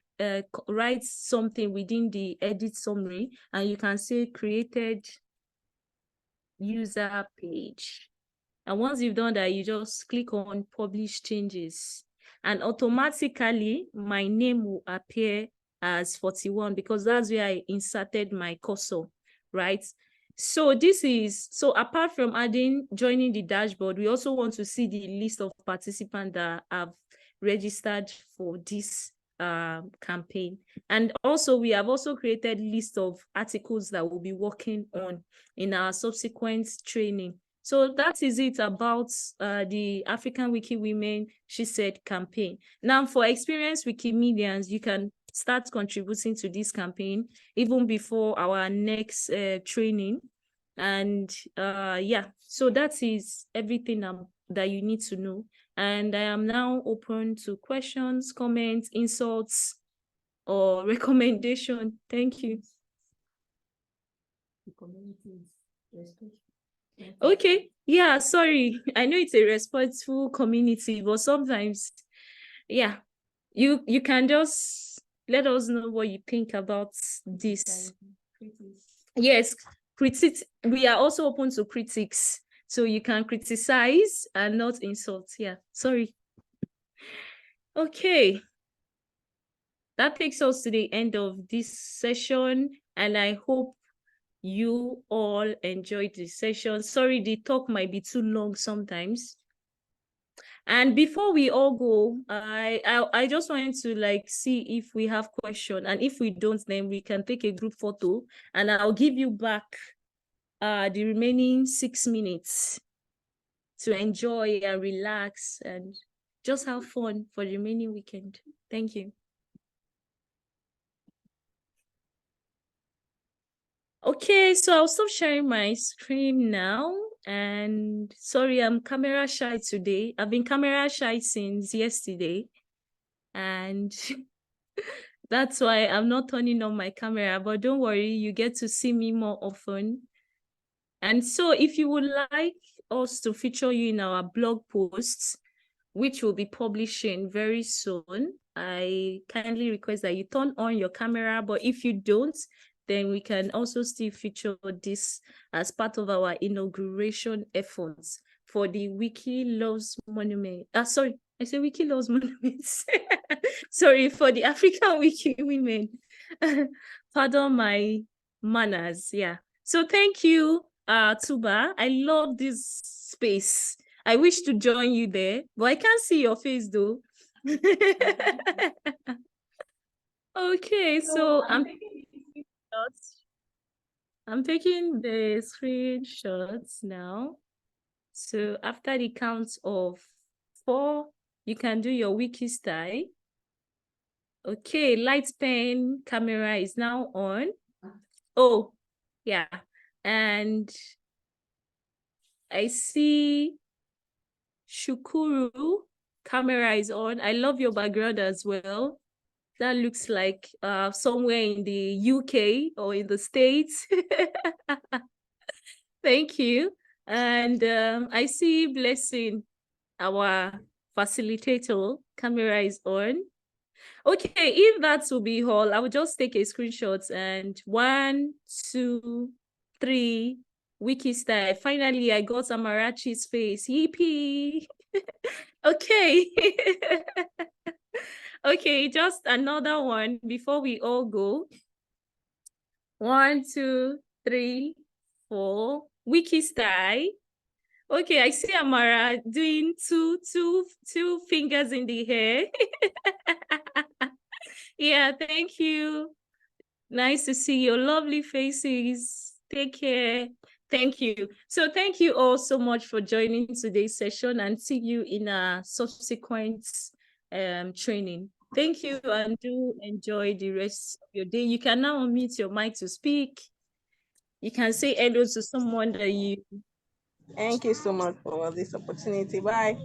write something within the edit summary, and you can say created user page. And once you've done that, you just click on publish changes, and automatically my name will appear as 41 because that's where I inserted my cursor, right? So apart from joining the dashboard, we also want to see the list of participants that have registered for this campaign. And also we have also created list of articles that we'll be working on in our subsequent training. So that is it about the African Wiki Women She Said campaign. Now, for experienced Wikimedians, you can start contributing to this campaign even before our next training. And yeah, so that is everything that you need to know. And I am now open to questions, comments, insults, or recommendation. Thank you. Okay, yeah, sorry. I know it's a respectful community, but sometimes, yeah, you can just let us know what you think about this. Yes, critics. We are also open to critics, so you can criticize and not insult. Yeah, sorry. Okay, that takes us to the end of this session, and I hope you all enjoyed the session. Sorry, the talk might be too long sometimes. And before we all go, I just wanted to like see if we have question, and if we don't, then we can take a group photo, and I'll give you back the remaining 6 minutes to enjoy and relax and just have fun for the remaining weekend. Thank you. Okay, so I'll stop sharing my screen now. And sorry, I'm camera shy today. I've been camera shy since yesterday. And that's why I'm not turning on my camera. But don't worry, you get to see me more often. And so if you would like us to feature you in our blog posts, which will be publishing very soon, I kindly request that you turn on your camera. But if you don't, then we can also still feature this as part of our inauguration efforts for the Wiki Loves Monument. Sorry, I say Wiki Loves Monuments. Sorry, for the African Wiki Women. Pardon my manners. Yeah. So thank you, Tuba. I love this space. I wish to join you there, but I can't see your face though. Okay, so I'm taking the screenshots now. So after the count of 4, you can do your wiki style. Okay, light pen camera is now on. Oh, yeah. And I see Shukuru camera is on. I love your background as well. That looks like somewhere in the UK or in the States. Thank you. And I see Blessing, our facilitator, camera is on. Okay, if that will be all, I will just take a screenshot and 1, 2, 3, wiki style. Finally, I got Amarachi's face. Yippee! Okay. Okay, just another one before we all go. 1, 2, 3, 4. Wiki style. Okay, I see Amara doing two fingers in the hair. Yeah, thank you. Nice to see your lovely faces. Take care. Thank you. So thank you all so much for joining today's session, and see you in a subsequent training. Thank you, and do enjoy the rest of your day. You can now unmute your mic to speak. You can say hello to someone that you... Thank you so much for this opportunity. Bye.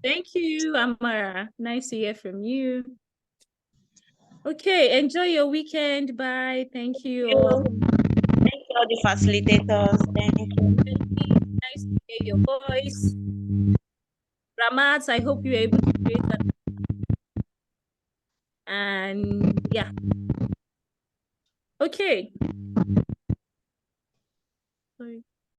Thank you, Amara. Nice to hear from you. Okay, enjoy your weekend. Bye. Thank you all. Thank you all the facilitators. Thank you. Nice to hear your voice. Ramat, I hope you're able to create that. And yeah. Okay. Sorry.